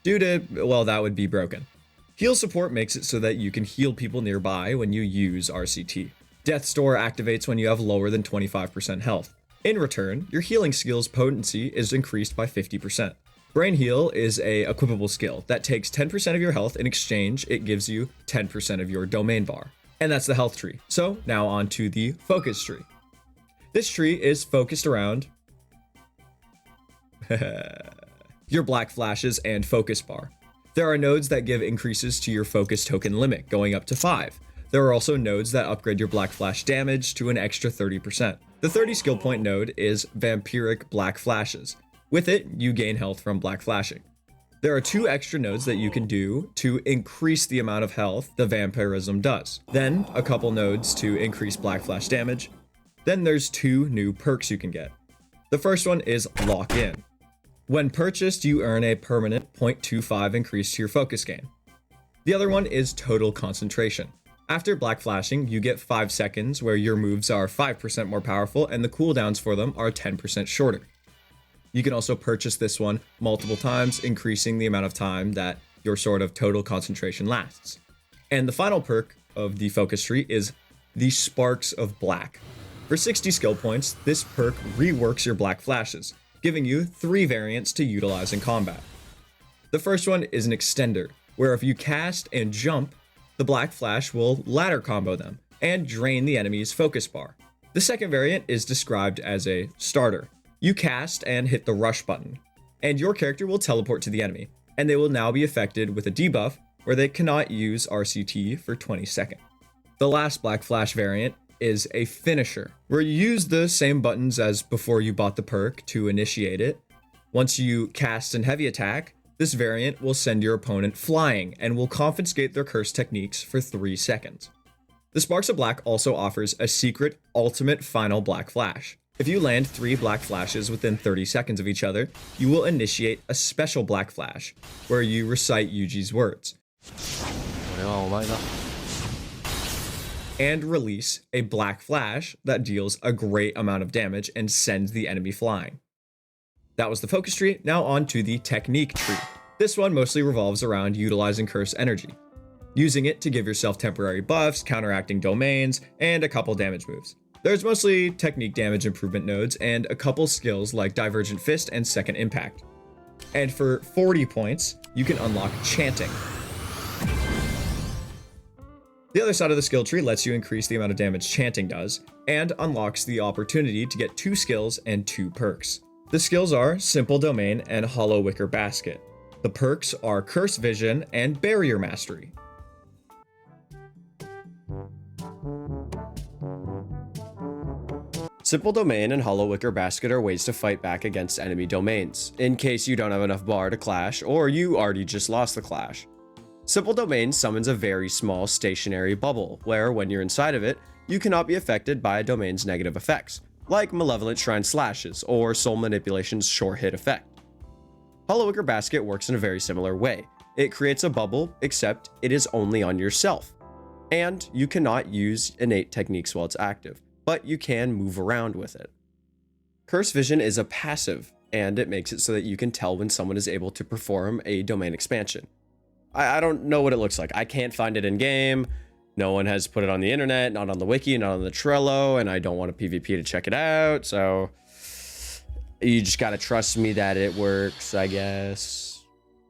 due to, well, that would be broken. Heal Support makes it so that you can heal people nearby when you use RCT. Death's Door activates when you have lower than 25% health. In return, your healing skill's potency is increased by 50%. Brain Heal is a equipable skill that takes 10% of your health. In exchange, it gives you 10% of your domain bar. And that's the health tree. So now on to the focus tree. This tree is focused around your black flashes and focus bar. There are nodes that give increases to your focus token limit, going up to 5. There are also nodes that upgrade your black flash damage to an extra 30%. The 30 skill point node is Vampiric Black Flashes. With it, you gain health from black flashing. There are 2 extra nodes that you can do to increase the amount of health the vampirism does. Then a couple nodes to increase black flash damage. Then there's 2 new perks you can get. The first one is Lock In. When purchased, you earn a permanent 0.25 increase to your focus gain. The other one is Total Concentration. After black flashing, you get 5 seconds where your moves are 5% more powerful and the cooldowns for them are 10% shorter. You can also purchase this one multiple times, increasing the amount of time that your sort of total concentration lasts. And the final perk of the focus tree is the Sparks of Black. For 60 skill points, this perk reworks your black flashes, giving you 3 variants to utilize in combat. The first one is an extender, where if you cast and jump, the black flash will ladder combo them and drain the enemy's focus bar. The second variant is described as a starter. You cast and hit the rush button, and your character will teleport to the enemy, and they will now be affected with a debuff where they cannot use RCT for 20 seconds. The last black flash variant is a finisher, where you use the same buttons as before you bought the perk to initiate it. Once you cast and heavy attack, this variant will send your opponent flying and will confiscate their curse techniques for 3 seconds. The Sparks of Black also offers a secret ultimate final black flash. If you land 3 black flashes within 30 seconds of each other, you will initiate a special black flash, where you recite Yuji's words, and release a black flash that deals a great amount of damage and sends the enemy flying. That was the focus tree. Now on to the technique tree. This one mostly revolves around utilizing curse energy, using it to give yourself temporary buffs, counteracting domains, and a couple damage moves. There's mostly technique damage improvement nodes and a couple skills like Divergent Fist and Second Impact. And for 40 points, you can unlock Chanting. The other side of the skill tree lets you increase the amount of damage chanting does, and unlocks the opportunity to get 2 skills and 2 perks. The skills are Simple Domain and Hollow Wicker Basket. The perks are Curse Vision and Barrier Mastery. Simple Domain and Hollow Wicker Basket are ways to fight back against enemy domains, in case you don't have enough bar to clash or you already just lost the clash. Simple Domain summons a very small stationary bubble, where when you're inside of it, you cannot be affected by a domain's negative effects, like Malevolent Shrine Slashes or Soul Manipulation's Short Hit effect. Hollow Wicker Basket works in a very similar way. It creates a bubble, except it is only on yourself. And you cannot use innate techniques while it's active, but you can move around with it. Curse Vision is a passive, and it makes it so that you can tell when someone is able to perform a domain expansion. I don't know what it looks like. I can't find it in game. No one has put it on the internet, not on the wiki, not on the Trello, and I don't want a PvP to check it out, so you just gotta trust me that it works, I guess.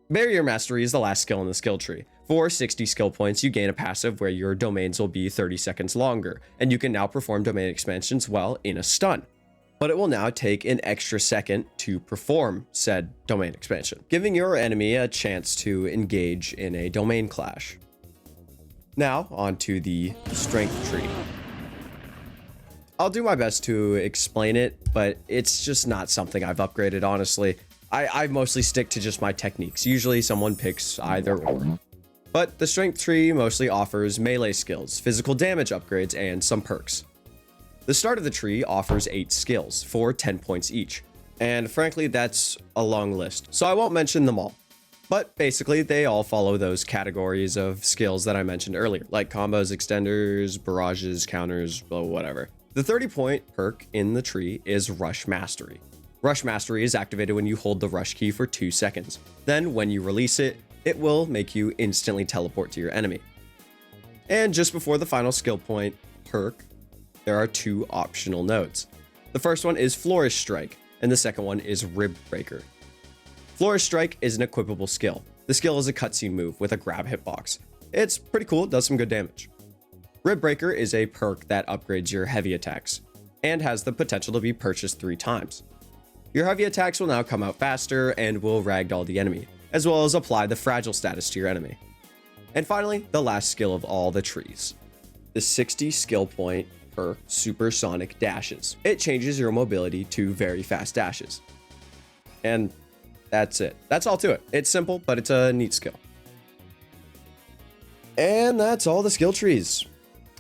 Barrier Mastery is the last skill in the skill tree. For 60 skill points, you gain a passive where your domains will be 30 seconds longer, and you can now perform domain expansions while in a stun. But it will now take an extra second to perform said domain expansion, giving your enemy a chance to engage in a domain clash. Now, onto the strength tree. I'll do my best to explain it, but it's just not something I've upgraded, honestly. I mostly stick to just my techniques. Usually someone picks either or. But the strength tree mostly offers melee skills, physical damage upgrades, and some perks. The start of the tree offers 8 skills for 10 points each, and frankly that's a long list, so I won't mention them all. But basically they all follow those categories of skills that I mentioned earlier, like combos, extenders, barrages, counters, whatever. The 30-point perk in the tree is Rush Mastery. Rush Mastery is activated when you hold the rush key for 2 seconds. Then when you release it, it will make you instantly teleport to your enemy. And just before the final skill point perk, there are 2 optional nodes. The first one is Flourish Strike, and the second one is Rib Breaker. Flourish Strike is an equipable skill. The skill is a cutscene move with a grab hitbox. It's pretty cool, it does some good damage. Rib Breaker is a perk that upgrades your heavy attacks, and has the potential to be purchased 3 times. Your heavy attacks will now come out faster and will ragdoll the enemy, as well as apply the fragile status to your enemy. And finally, the last skill of all the trees. The 60 skill point perk Supersonic Dashes. It changes your mobility to very fast dashes. And that's it. That's all to it. It's simple, but it's a neat skill. And that's all the skill trees.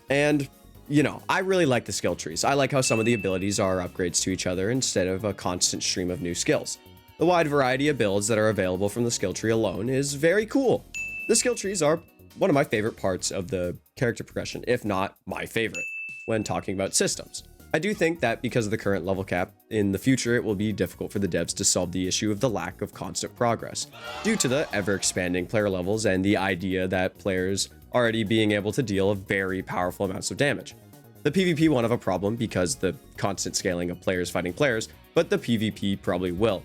And, you know, I really like the skill trees. I like how some of the abilities are upgrades to each other instead of a constant stream of new skills. The wide variety of builds that are available from the skill tree alone is very cool. The skill trees are one of my favorite parts of the character progression, if not my favorite, when talking about systems. I do think that because of the current level cap, in the future it will be difficult for the devs to solve the issue of the lack of constant progress, due to the ever-expanding player levels and the idea that players already being able to deal very powerful amounts of damage. The PvP won't have a problem because the constant scaling of players fighting players, but the PvP probably will.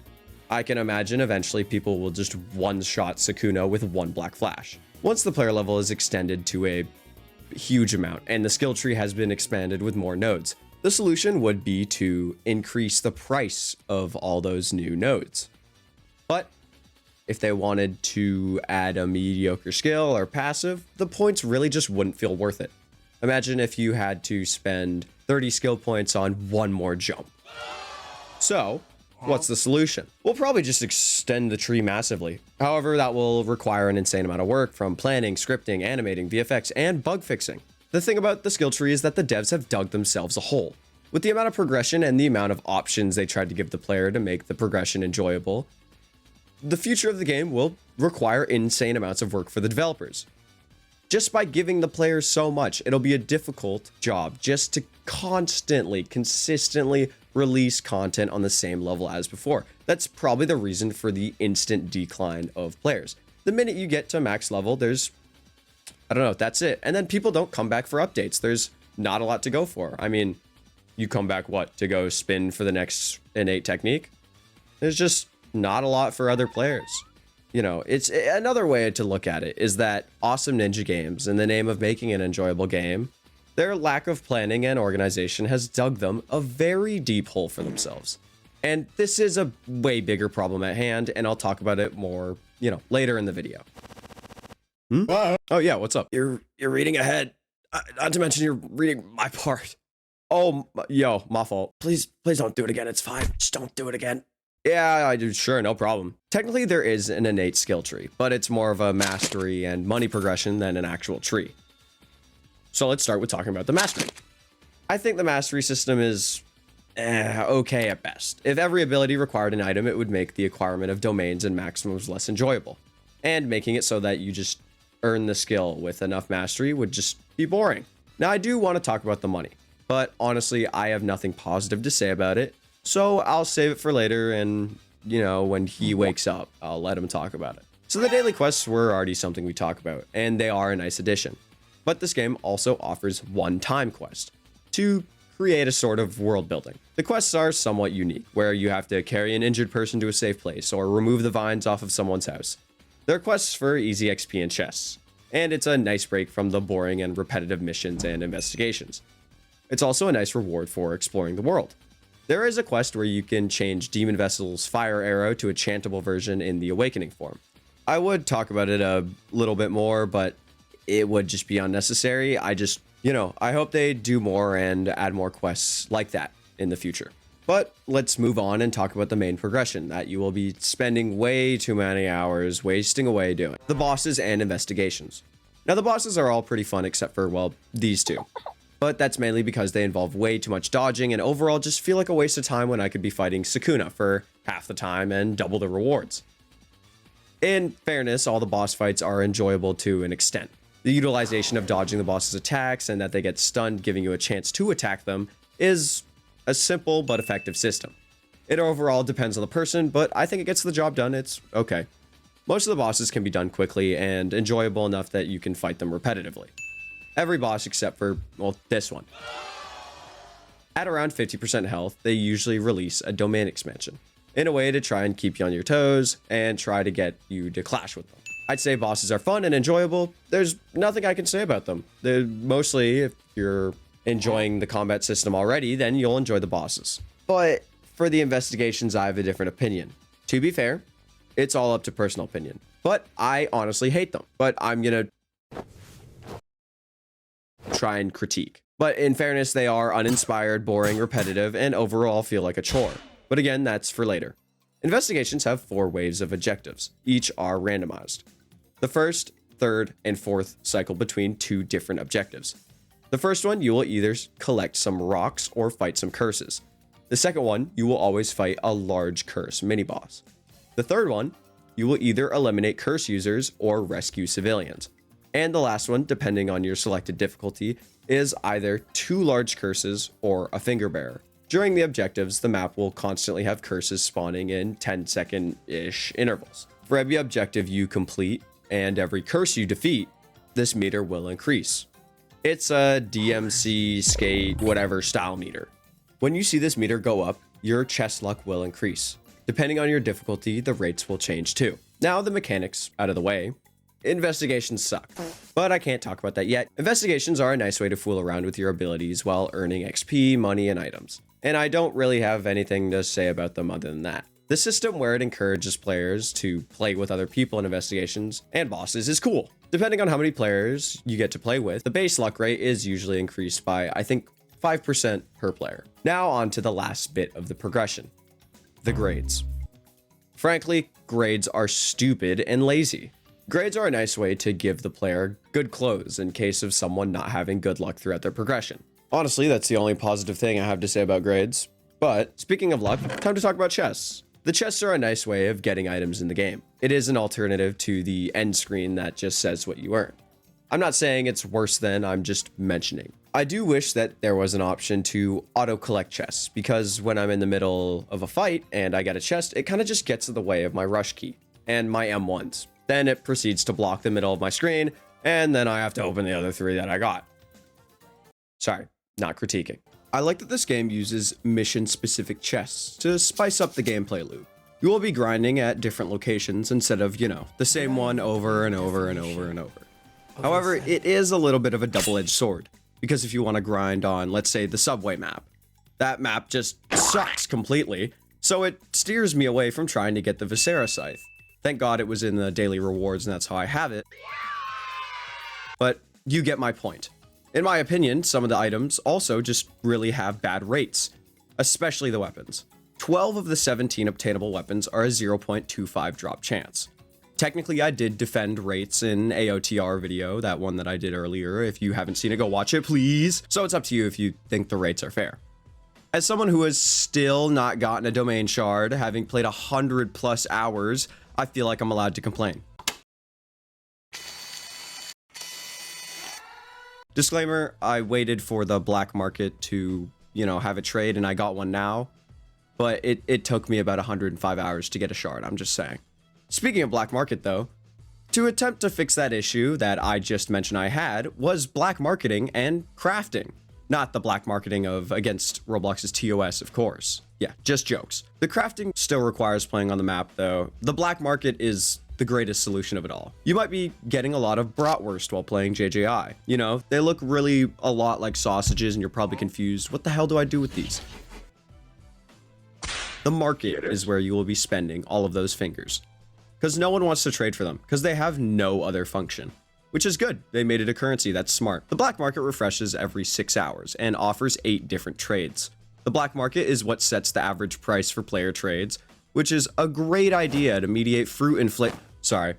I can imagine eventually people will just one-shot Sukuna with 1 black flash. Once the player level is extended to a huge amount and the skill tree has been expanded with more nodes, the solution would be to increase the price of all those new nodes. But if they wanted to add a mediocre skill or passive, the points really just wouldn't feel worth it. Imagine if you had to spend 30 skill points on 1 more jump. So, what's the solution? We'll probably just extend the tree massively. However, that will require an insane amount of work from planning, scripting, animating, VFX, and bug fixing. The thing about the skill tree is that the devs have dug themselves a hole. With the amount of progression and the amount of options they tried to give the player to make the progression enjoyable, the future of the game will require insane amounts of work for the developers. Just by giving the players so much, it'll be a difficult job just to consistently release content on the same level as before. That's probably the reason for the instant decline of players. The minute you get to max level, I don't know, that's it. And then people don't come back for updates. There's not a lot to go for. I mean, you come back, what, to go spin for the next innate technique? There's just not a lot for other players. you know, it's another way to look at it is that Awesome Ninja Games, in the name of making an enjoyable game, their lack of planning and organization has dug them a very deep hole for themselves. And this is a way bigger problem at hand, and I'll talk about it more, you know, later in the video. Oh yeah, what's up? You're reading ahead. Not to mention you're reading my part. Oh, yo, my fault. Please don't do it again. It's fine. Just don't do it again. Yeah, I do. Sure, no problem. Technically, there is an innate skill tree, but it's more of a mastery and money progression than an actual tree. So let's start with talking about the mastery. I think the mastery system is okay at best. If every ability required an item, it would make the acquirement of domains and maximums less enjoyable. And making it so that you just earn the skill with enough mastery would just be boring. Now, I do want to talk about the money, but honestly, I have nothing positive to say about it. So I'll save it for later, and, you know, when he wakes up, I'll let him talk about it. So the daily quests were already something we talk about, and they are a nice addition. But this game also offers one-time quest to create a sort of world building. The quests are somewhat unique, where you have to carry an injured person to a safe place or remove the vines off of someone's house. They're quests for easy XP and chests, and it's a nice break from the boring and repetitive missions and investigations. It's also a nice reward for exploring the world. There is a quest where you can change Demon Vessel's fire arrow to a chantable version in the Awakening form. I would talk about it a little bit more, but it would just be unnecessary. I just, you know, I hope they do more and add more quests like that in the future. But let's move on and talk about the main progression that you will be spending way too many hours wasting away doing. The bosses and investigations. Now, the bosses are all pretty fun except for, well, these two. But that's mainly because they involve way too much dodging and overall just feel like a waste of time when I could be fighting Sukuna for half the time and double the rewards. In fairness, all the boss fights are enjoyable to an extent. The utilization of dodging the boss's attacks and that they get stunned, giving you a chance to attack them, is a simple but effective system. It overall depends on the person, but I think it gets the job done. It's okay. Most of the bosses can be done quickly and enjoyable enough that you can fight them repetitively. Every boss except for, well, this one. At around 50% health, they usually release a domain expansion, in a way to try and keep you on your toes and try to get you to clash with them. I'd say bosses are fun and enjoyable. There's nothing I can say about them. They're mostly, if you're enjoying the combat system already, then you'll enjoy the bosses. But for the investigations, I have a different opinion. To be fair, it's all up to personal opinion. But I honestly hate them. But I'm gonna try and critique. But in fairness, they are uninspired, boring, repetitive, and overall feel like a chore. But again, that's for later. Investigations have 4 waves of objectives. Each are randomized. The first, third, and fourth cycle between 2 different objectives. The first one, you will either collect some rocks or fight some curses. The second one, you will always fight a large curse mini-boss. The third one, you will either eliminate curse users or rescue civilians. And the last one, depending on your selected difficulty, is either 2 large curses or a finger bearer. During the objectives, the map will constantly have curses spawning in 10-second-ish intervals. For every objective you complete and every curse you defeat, this meter will increase. It's a DMC, skate, whatever style meter. When you see this meter go up, your chest luck will increase. Depending on your difficulty, the rates will change too. Now the mechanics out of the way. Investigations suck, but I can't talk about that yet. Investigations are a nice way to fool around with your abilities while earning XP, money, and items. And I don't really have anything to say about them other than that. The system where it encourages players to play with other people in investigations and bosses is cool. Depending on how many players you get to play with, the base luck rate is usually increased by, I think, 5% per player. Now on to the last bit of the progression. The grades. Frankly, grades are stupid and lazy. Grades are a nice way to give the player good clothes in case of someone not having good luck throughout their progression. Honestly, that's the only positive thing I have to say about grades. But speaking of luck, time to talk about chests. The chests are a nice way of getting items in the game. It is an alternative to the end screen that just says what you earned. I'm not saying it's worse than, I'm just mentioning. I do wish that there was an option to auto-collect chests, because when I'm in the middle of a fight and I get a chest, it kind of just gets in the way of my rush key and my M1s. Then it proceeds to block the middle of my screen, and then I have to open the other 3 that I got. Sorry, not critiquing. I like that this game uses mission-specific chests to spice up the gameplay loop. You will be grinding at different locations instead of, you know, the same one over and over and over and over. However, it is a little bit of a double-edged sword, because if you want to grind on, let's say, the subway map, that map just sucks completely, so it steers me away from trying to get the Viscera Scythe. Thank God it was in the daily rewards and that's how I have it. But you get my point. In my opinion, some of the items also just really have bad rates, especially the weapons. 12 of the 17 obtainable weapons are a 0.25 drop chance. Technically, I did defend rates in AOTR video, that one that I did earlier. If you haven't seen it, go watch it, please. So it's up to you if you think the rates are fair. As someone who has still not gotten a domain shard, having played 100+ hours, I feel like I'm allowed to complain. Disclaimer, I waited for the black market to, you know, have a trade, and I got one now. But it took me about 105 hours to get a shard, I'm just saying. Speaking of black market though, to attempt to fix that issue that I just mentioned I had was black marketing and crafting. Not the black marketing of against Roblox's TOS, of course. Yeah, just jokes. The crafting still requires playing on the map though. The black market is the greatest solution of it all. You might be getting a lot of bratwurst while playing JJI. You know, they look really a lot like sausages and you're probably confused. What the hell do I do with these? The market is where you will be spending all of those fingers. Because no one wants to trade for them, because they have no other function. Which is good, they made it a currency, that's smart. The black market refreshes every 6 hours, and offers 8 different trades. The black market is what sets the average price for player trades, which is a great idea to mediate fruit inflation. Sorry,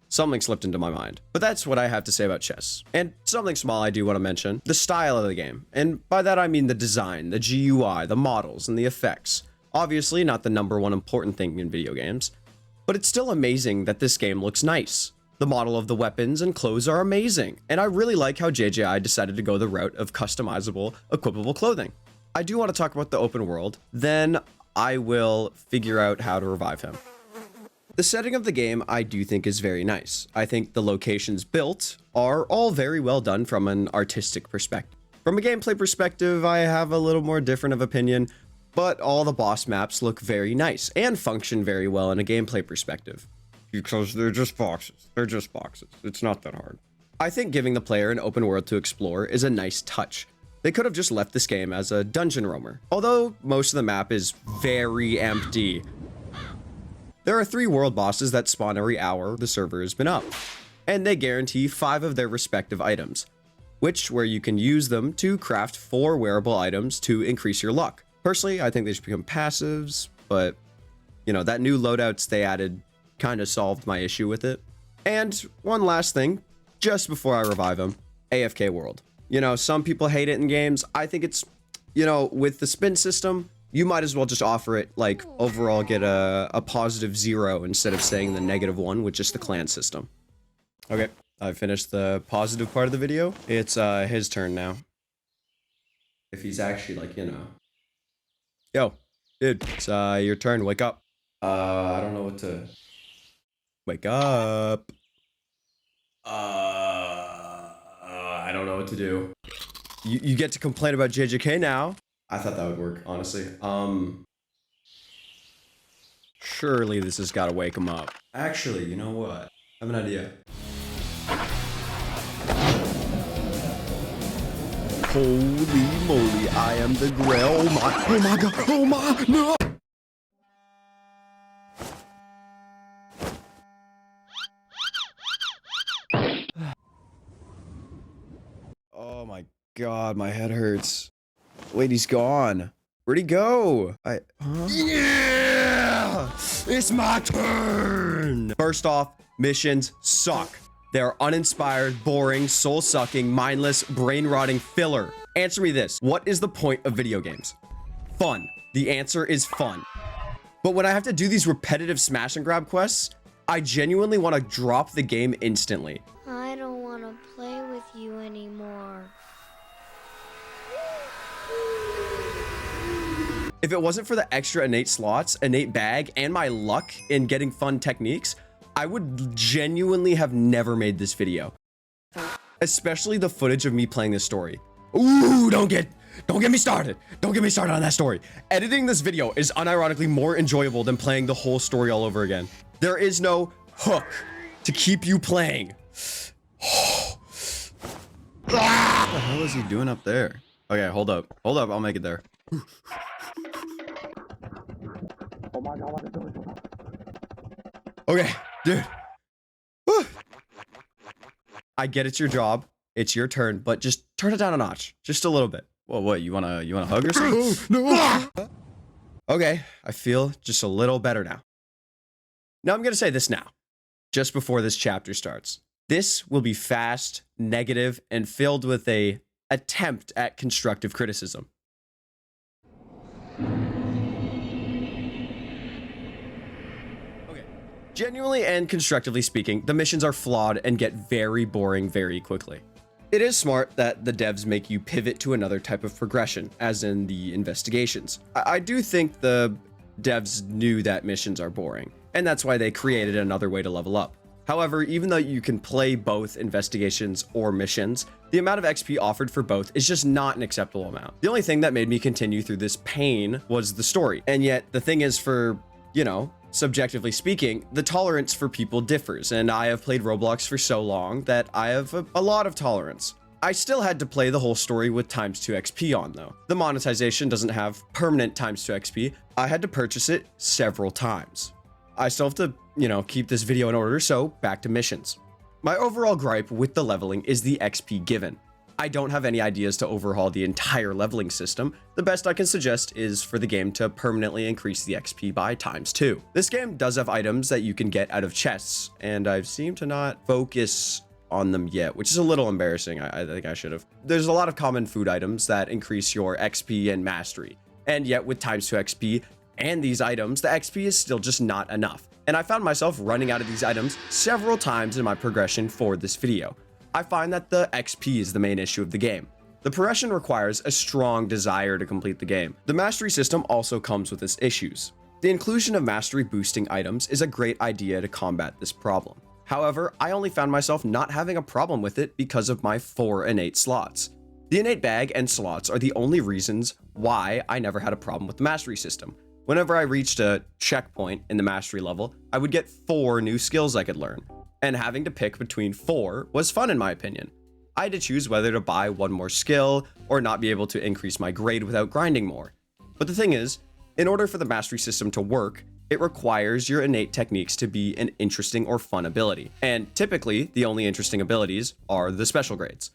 something slipped into my mind. But that's what I have to say about chess. And something small I do want to mention, the style of the game. And by that I mean the design, the GUI, the models, and the effects. Obviously not the #1 important thing in video games, but it's still amazing that this game looks nice. The model of the weapons and clothes are amazing, and I really like how JJI decided to go the route of customizable, equipable clothing. I do want to talk about the open world, then I will figure out how to revive him. The setting of the game I do think is very nice. I think the locations built are all very well done from an artistic perspective. From a gameplay perspective, I have a little more different of opinion, but all the boss maps look very nice and function very well in a gameplay perspective. Because they're just boxes. They're just boxes. It's not that hard. I think giving the player an open world to explore is a nice touch. They could have just left this game as a dungeon roamer, although most of the map is very empty. There are 3 world bosses that spawn every hour the server has been up, and they guarantee 5 of their respective items, where you can use them to craft 4 wearable items to increase your luck. Personally, I think they should become passives, but, you know, that new loadouts they added kind of solved my issue with it. And one last thing, just before I revive him, AFK world. You know, some people hate it in games. I think it's, you know, with the spin system, you might as well just offer it, like, overall get a positive 0 instead of saying the -1 with just the clan system. Okay, I finished the positive part of the video. It's his turn now. If he's actually, like, you know... Yo, dude, it's your turn. Wake up. I don't know what to... Wake up. I don't know what to do. You get to complain about JJK now. I thought that would work, honestly. Surely this has got to wake him up. Actually, you know what? I have an idea. Holy moly, I am the Grail. Oh my god, oh my, no! Oh my god, my head hurts. Wait, he's gone. Where'd he go? Yeah! It's my turn! First off, missions suck. They're uninspired, boring, soul-sucking, mindless, brain-rotting filler. Answer me this. What is the point of video games? Fun. The answer is fun. But when I have to do these repetitive smash and grab quests, I genuinely want to drop the game instantly. I don't want to play with you anymore. If it wasn't for the extra innate slots, innate bag, and my luck in getting fun techniques, I would genuinely have never made this video. Especially the footage of me playing this story. Ooh, don't get Don't get me started. Don't get me started on that story. Editing this video is unironically more enjoyable than playing the whole story all over again. There is no hook to keep you playing. What the hell is he doing up there? Okay, hold up. Hold up, I'll make it there. Okay, dude. Whew. I get it's your job. It's your turn, but just turn it down a notch. Just a little bit. Whoa, what, you wanna hug or something? No. Okay, I feel just a little better now. Now I'm gonna say this now, just before this chapter starts. This will be fast, negative, and filled with a attempt at constructive criticism. Okay, genuinely and constructively speaking, the missions are flawed and get very boring very quickly. It is smart that the devs make you pivot to another type of progression, as in the investigations. I do think the devs knew that missions are boring, and that's why they created another way to level up. However, even though you can play both investigations or missions, the amount of XP offered for both is just not an acceptable amount. The only thing that made me continue through this pain was the story. And yet, the thing is, for, you know, subjectively speaking, the tolerance for people differs, and I have played Roblox for so long that I have a lot of tolerance. I still had to play the whole story with ×2 XP on, though. The monetization doesn't have permanent ×2 XP. I had to purchase it several times. I still have to, you know, keep this video in order, so back to missions. My overall gripe with the leveling is the XP given. I don't have any ideas to overhaul the entire leveling system. The best I can suggest is for the game to permanently increase the XP by ×2. This game does have items that you can get out of chests, and I've seemed to not focus on them yet, which is a little embarrassing. I think I should have. There's a lot of common food items that increase your XP and mastery, and yet with ×2 XP and these items, the XP is still just not enough. And I found myself running out of these items several times in my progression for this video. I find that the XP is the main issue of the game. The progression requires a strong desire to complete the game. The mastery system also comes with its issues. The inclusion of mastery boosting items is a great idea to combat this problem. However, I only found myself not having a problem with it because of my 4 innate slots. The innate bag and slots are the only reasons why I never had a problem with the mastery system. Whenever I reached a checkpoint in the mastery level, I would get 4 new skills I could learn. And having to pick between 4 was fun in my opinion. I had to choose whether to buy 1 more skill or not be able to increase my grade without grinding more. But the thing is, in order for the mastery system to work, it requires your innate techniques to be an interesting or fun ability. And typically, the only interesting abilities are the special grades.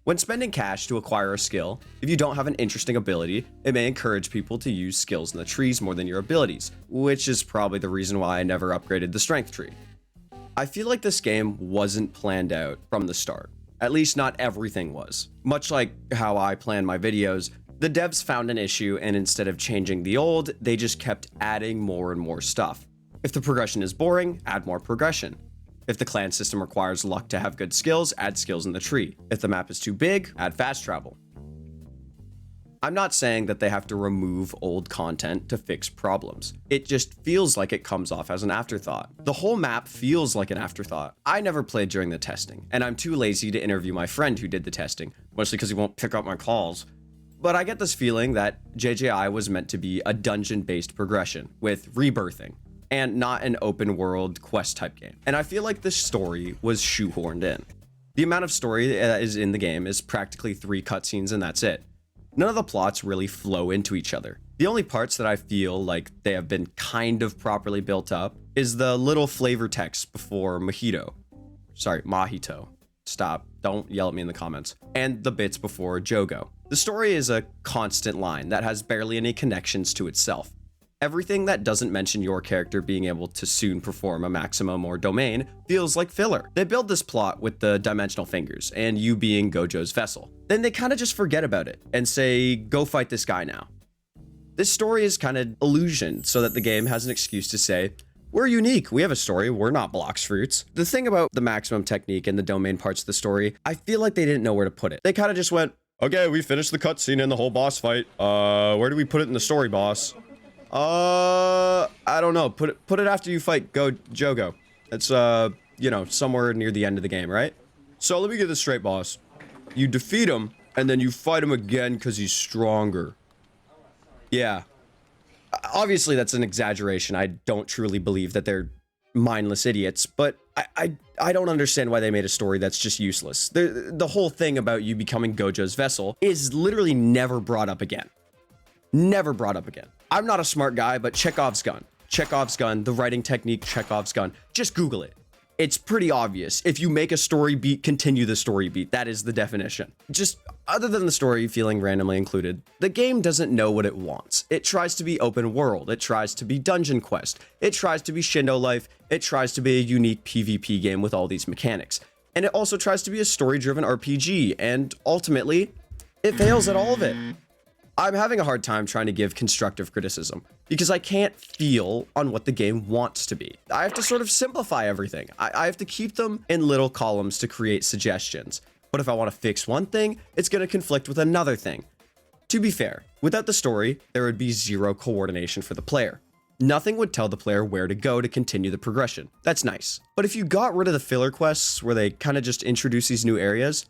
When spending cash to acquire a skill, if you don't have an interesting ability, it may encourage people to use skills in the trees more than your abilities, which is probably the reason why I never upgraded the strength tree. I feel like this game wasn't planned out from the start. At least not everything was. Much like how I plan my videos, the devs found an issue and instead of changing the old, they just kept adding more and more stuff. If the progression is boring, add more progression. If the clan system requires luck to have good skills, add skills in the tree. If the map is too big, add fast travel. I'm not saying that they have to remove old content to fix problems. It just feels like it comes off as an afterthought. The whole map feels like an afterthought. I never played during the testing, and I'm too lazy to interview my friend who did the testing, mostly because he won't pick up my calls. But I get this feeling that JJI was meant to be a dungeon-based progression with rebirthing, and not an open world quest type game. And I feel like the story was shoehorned in. The amount of story that is in the game is practically 3 cutscenes and that's it. None of the plots really flow into each other. The only parts that I feel like they have been kind of properly built up is the little flavor text before Mojito. Sorry, Mojito. Stop, don't yell at me in the comments. And the bits before Jogo. The story is a constant line that has barely any connections to itself. Everything that doesn't mention your character being able to soon perform a maximum or domain feels like filler. They build this plot with the dimensional fingers and you being Gojo's vessel. Then they kind of just forget about it and say, go fight this guy now. This story is kind of illusioned so that the game has an excuse to say, we're unique, we have a story, we're not blox fruits. The thing about the maximum technique and the domain parts of the story, I feel like they didn't know where to put it. They kind of just went, okay, we finished the cutscene and the whole boss fight. Where do we put it in the story, boss? I don't know. Put it after you fight Jogo. It's, you know, somewhere near the end of the game, right? So let me get this straight, boss. You defeat him, and then you fight him again because he's stronger. Yeah. Obviously, that's an exaggeration. I don't truly believe that they're mindless idiots, but I don't understand why they made a story that's just useless. The whole thing about you becoming Gojo's vessel is literally never brought up again. Never brought up again. I'm not a smart guy, but Chekhov's gun. Chekhov's gun, the writing technique, Chekhov's gun. Just Google it. It's pretty obvious. If you make a story beat, continue the story beat. That is the definition. Just other than the story feeling randomly included, the game doesn't know what it wants. It tries to be open world. It tries to be dungeon quest. It tries to be Shindo Life. It tries to be a unique PvP game with all these mechanics. And it also tries to be a story-driven RPG. And ultimately, it fails at all of it. I'm having a hard time trying to give constructive criticism because I can't feel on what the game wants to be. I have to sort of simplify everything. I have to keep them in little columns to create suggestions. But if I want to fix one thing, it's going to conflict with another thing. To be fair, without the story, there would be zero coordination for the player. Nothing would tell the player where to go to continue the progression. That's nice. But if you got rid of the filler quests where they kind of just introduce these new areas,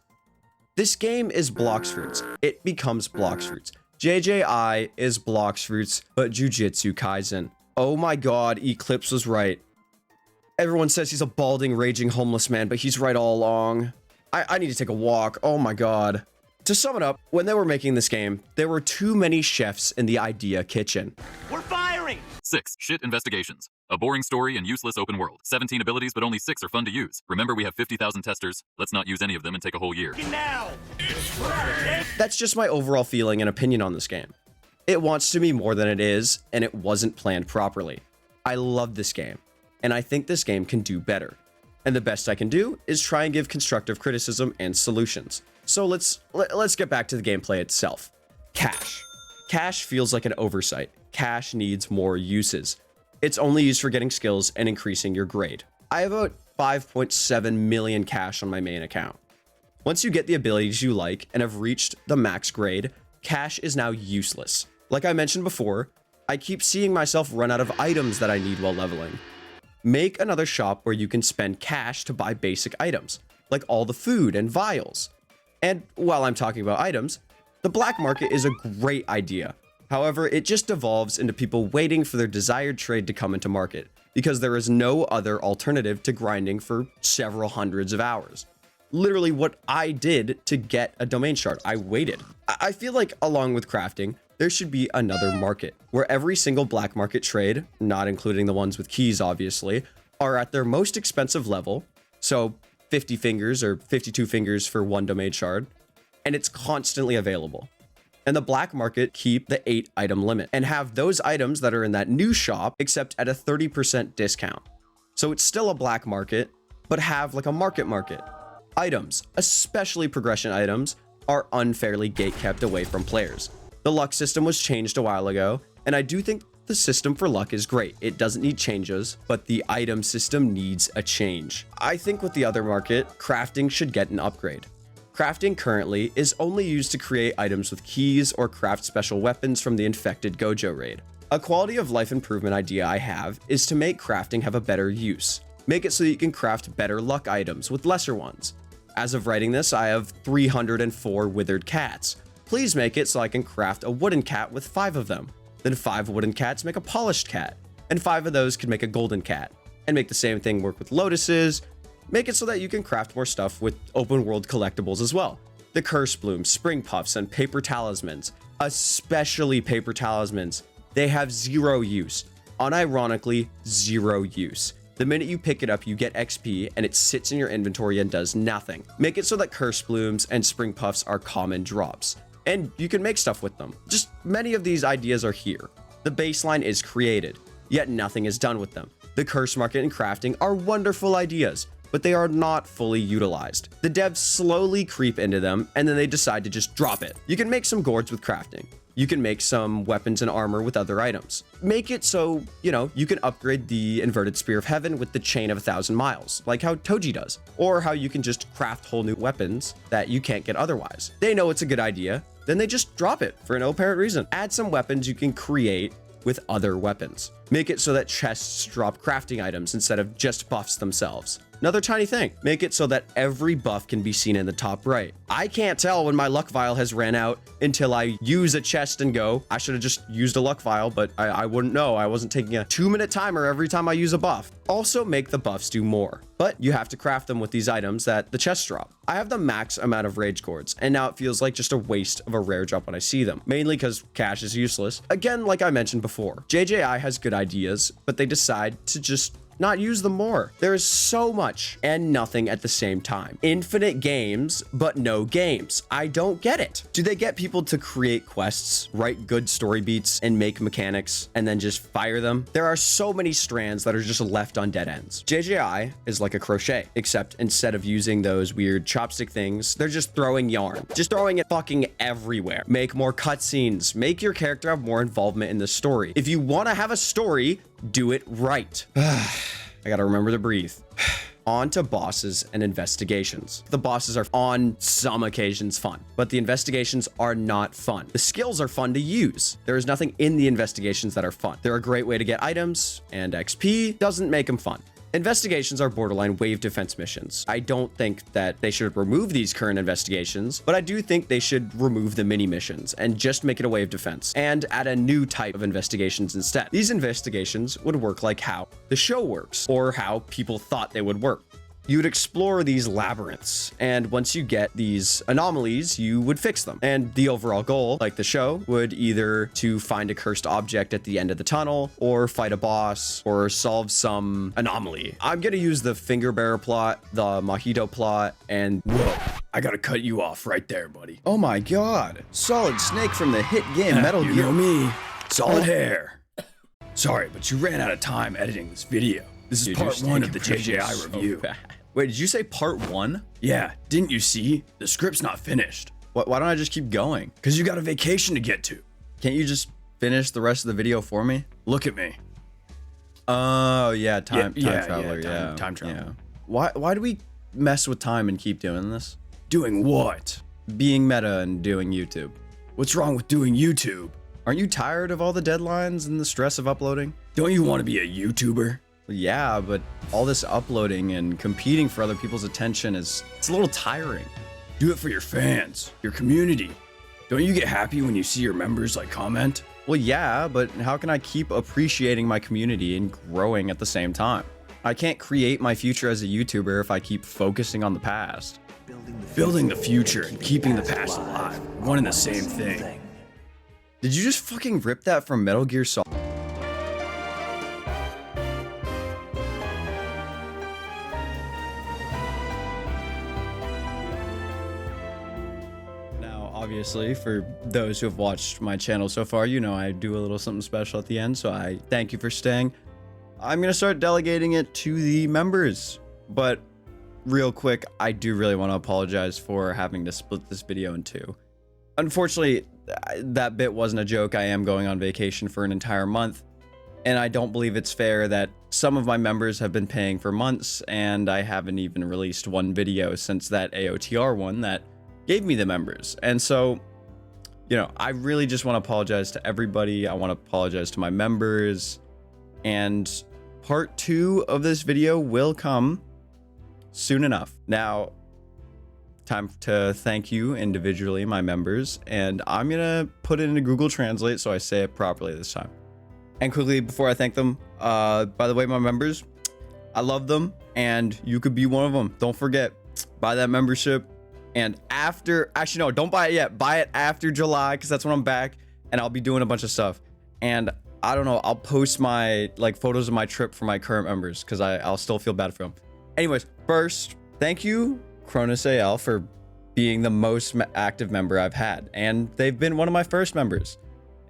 this game is Blox Fruits. It becomes Blox Fruits. JJI is Blox Fruits, but Jujutsu Kaisen. Oh my god, Eclipse was right. Everyone says he's a balding, raging homeless man, but he's right all along. I need to take a walk. Oh my god. To sum it up, when they were making this game, there were too many chefs in the idea kitchen. We're firing! 6. Shit investigations. A boring story and useless open world. 17 abilities, but only 6 are fun to use. Remember, we have 50,000 testers. Let's not use any of them and take a whole year. Now! That's just my overall feeling and opinion on this game. It wants to be more than it is, and it wasn't planned properly. I love this game, and I think this game can do better. And the best I can do is try and give constructive criticism and solutions. So let's get back to the gameplay itself. Cash. Cash feels like an oversight. Cash needs more uses. It's only used for getting skills and increasing your grade. I have about 5.7 million cash on my main account. Once you get the abilities you like and have reached the max grade, cash is now useless. Like I mentioned before, I keep seeing myself run out of items that I need while leveling. Make another shop where you can spend cash to buy basic items, like all the food and vials. And while I'm talking about items, the black market is a great idea. However, it just devolves into people waiting for their desired trade to come into market, because there is no other alternative to grinding for several hundreds of hours. Literally what I did to get a domain shard. I waited. I feel like along with crafting, there should be another market where every single black market trade, not including the ones with keys obviously, are at their most expensive level. So 50 fingers or 52 fingers for one domain shard, and it's constantly available. And the black market keep the 8 item limit and have those items that are in that new shop except at a 30% discount. So it's still a black market, but have like a market. Items, especially progression items, are unfairly gatekept away from players. The luck system was changed a while ago, and I do think the system for luck is great. It doesn't need changes, but the item system needs a change. I think with the other market, crafting should get an upgrade. Crafting currently is only used to create items with keys or craft special weapons from the infected Gojo raid. A quality of life improvement idea I have is to make crafting have a better use. Make it so that you can craft better luck items with lesser ones. As of writing this, I have 304 withered cats. Please make it so I can craft a wooden cat with 5 of them. Then 5 wooden cats make a polished cat, and 5 of those can make a golden cat. And make the same thing work with lotuses. Make it so that you can craft more stuff with open world collectibles as well. The curse blooms, spring puffs, and paper talismans. Especially paper talismans. They have 0 use. Unironically, 0 use. The minute you pick it up, you get XP, and it sits in your inventory and does nothing. Make it so that curse blooms and spring puffs are common drops, and you can make stuff with them. Just many of these ideas are here. The baseline is created, yet nothing is done with them. The curse market and crafting are wonderful ideas, but they are not fully utilized. The devs slowly creep into them, and then they decide to just drop it. You can make some gourds with crafting. You can make some weapons and armor with other items. Make it so, you can upgrade the inverted spear of heaven with the chain of 1,000 miles, like how Toji does, or how you can just craft whole new weapons that you can't get otherwise. They know it's a good idea, then they just drop it for no apparent reason. Add some weapons you can create with other weapons. Make it so that chests drop crafting items instead of just buffs themselves. Another tiny thing, make it so that every buff can be seen in the top right. I can't tell when my luck vial has ran out until I use a chest and go, I should have just used a luck vial, but I wouldn't know. I wasn't taking a 2-minute timer every time I use a buff. Also make the buffs do more, but you have to craft them with these items that the chests drop. I have the max amount of rage cords, and now it feels like just a waste of a rare drop when I see them, mainly because cash is useless. Again, like I mentioned before, JJI has good ideas, but they decide to just not use them more. There is so much and nothing at the same time. Infinite games, but no games. I don't get it. Do they get people to create quests, write good story beats, and make mechanics, and then just fire them? There are so many strands that are just left on dead ends. JJI is like a crochet, except instead of using those weird chopstick things, they're just throwing yarn. Just throwing it fucking everywhere. Make more cutscenes. Make your character have more involvement in the story. If you want to have a story, do it right. I gotta remember to breathe. On to bosses and investigations. The bosses are on some occasions fun, but the investigations are not fun. The skills are fun to use. There is nothing in the investigations that are fun. They're a great way to get items, and XP doesn't make them fun. Investigations are borderline wave defense missions. I don't think that they should remove these current investigations, but I do think they should remove the mini missions and just make it a wave defense and add a new type of investigations instead. These investigations would work like how the show works, or how people thought they would work. You would explore these labyrinths, and once you get these anomalies, you would fix them. And the overall goal, like the show, would either to find a cursed object at the end of the tunnel, or fight a boss, or solve some anomaly. I'm gonna use the finger bearer plot, the mojito plot, and whoa, I gotta cut you off right there, buddy. Oh my god. Solid Snake from the hit game Metal Gear. You know me, solid hair. Sorry, but you ran out of time editing this video. This is Dude, part your one snake of the impression is JJI so review. bad. Wait, did you say part 1? Yeah, didn't you see? The script's not finished. Why don't I just keep going? Cause you got a vacation to get to. Can't you just finish the rest of the video for me? Look at me. Oh yeah, time traveler. time traveler. Yeah. Why do we mess with time and keep doing this? Doing what? Being meta and doing YouTube. What's wrong with doing YouTube? Aren't you tired of all the deadlines and the stress of uploading? Don't you want to be a YouTuber? Yeah, but all this uploading and competing for other people's attention it's a little tiring. Do it for your fans, your community. Don't you get happy when you see your members like comment? Well, yeah, but how can I keep appreciating my community and growing at the same time? I can't create my future as a YouTuber if I keep focusing on the past. Building the future and keeping the past alive, one and the same thing. Did you just fucking rip that from Metal Gear Solid? Obviously, for those who have watched my channel so far, you know I do a little something special at the end, so I thank you for staying. I'm gonna start delegating it to the members, but real quick, I do really want to apologize for having to split this video in two. Unfortunately, that bit wasn't a joke. I am going on vacation for an entire month, and I don't believe it's fair that some of my members have been paying for months, and I haven't even released one video since that AOTR one that gave me the members. And so, you know, I really just want to apologize to everybody. I want to apologize to my members, and part 2 of this video will come soon enough. Now, time to thank you individually, my members, and I'm gonna put it into Google Translate so I say it properly this time. And quickly, before I thank them, by the way, my members, I love them, and you could be one of them. Don't forget, buy that membership. And actually no, don't buy it yet. Buy it after July, because that's when I'm back, and I'll be doing a bunch of stuff. And I don't know, I'll post my photos of my trip for my current members, because I'll still feel bad for them. Anyways, first, thank you, Cronus AL, for being the most active member I've had. And they've been one of my first members.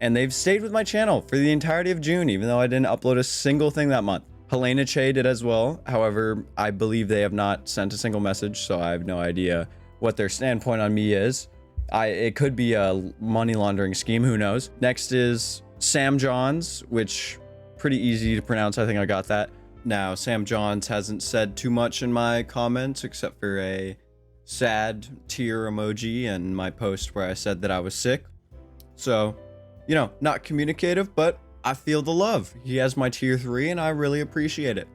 And they've stayed with my channel for the entirety of June, even though I didn't upload a single thing that month. Helena Che did as well. However, I believe they have not sent a single message, so I have no idea what their standpoint on me is. It could be a money laundering scheme, who knows. Next is Sam Johns, which pretty easy to pronounce. I think I got that. Now, Sam Johns hasn't said too much in my comments except for a sad tear emoji and my post where I said that I was sick. So, you know, not communicative, but I feel the love. He has my tier 3 and I really appreciate it.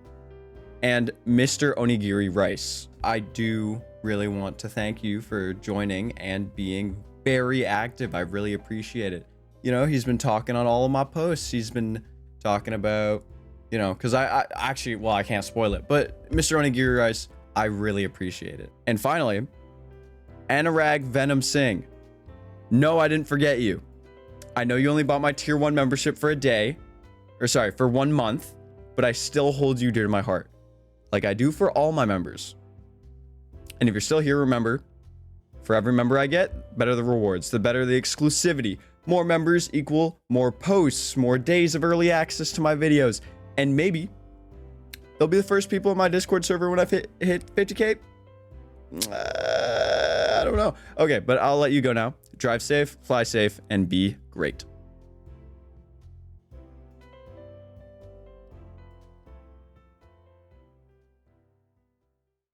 And Mr. Onigiri Rice, I do really want to thank you for joining and being very active. I really appreciate it. You know, he's been talking on all of my posts. He's been talking about, you know, because I actually, well, I can't spoil it, but Mr. Onigiri Rice, I really appreciate it. And finally, Anurag Venom Singh. No, I didn't forget you. I know you only bought my tier 1 membership for a day, or sorry, for 1 month, but I still hold you dear to my heart, like I do for all my members. And if you're still here, remember, for every member I get, better the rewards, the better the exclusivity. More members equal more posts, more days of early access to my videos, and maybe they'll be the first people in my Discord server when I hit 50k. I don't know. Okay, but I'll let you go now. Drive safe, fly safe, and be great.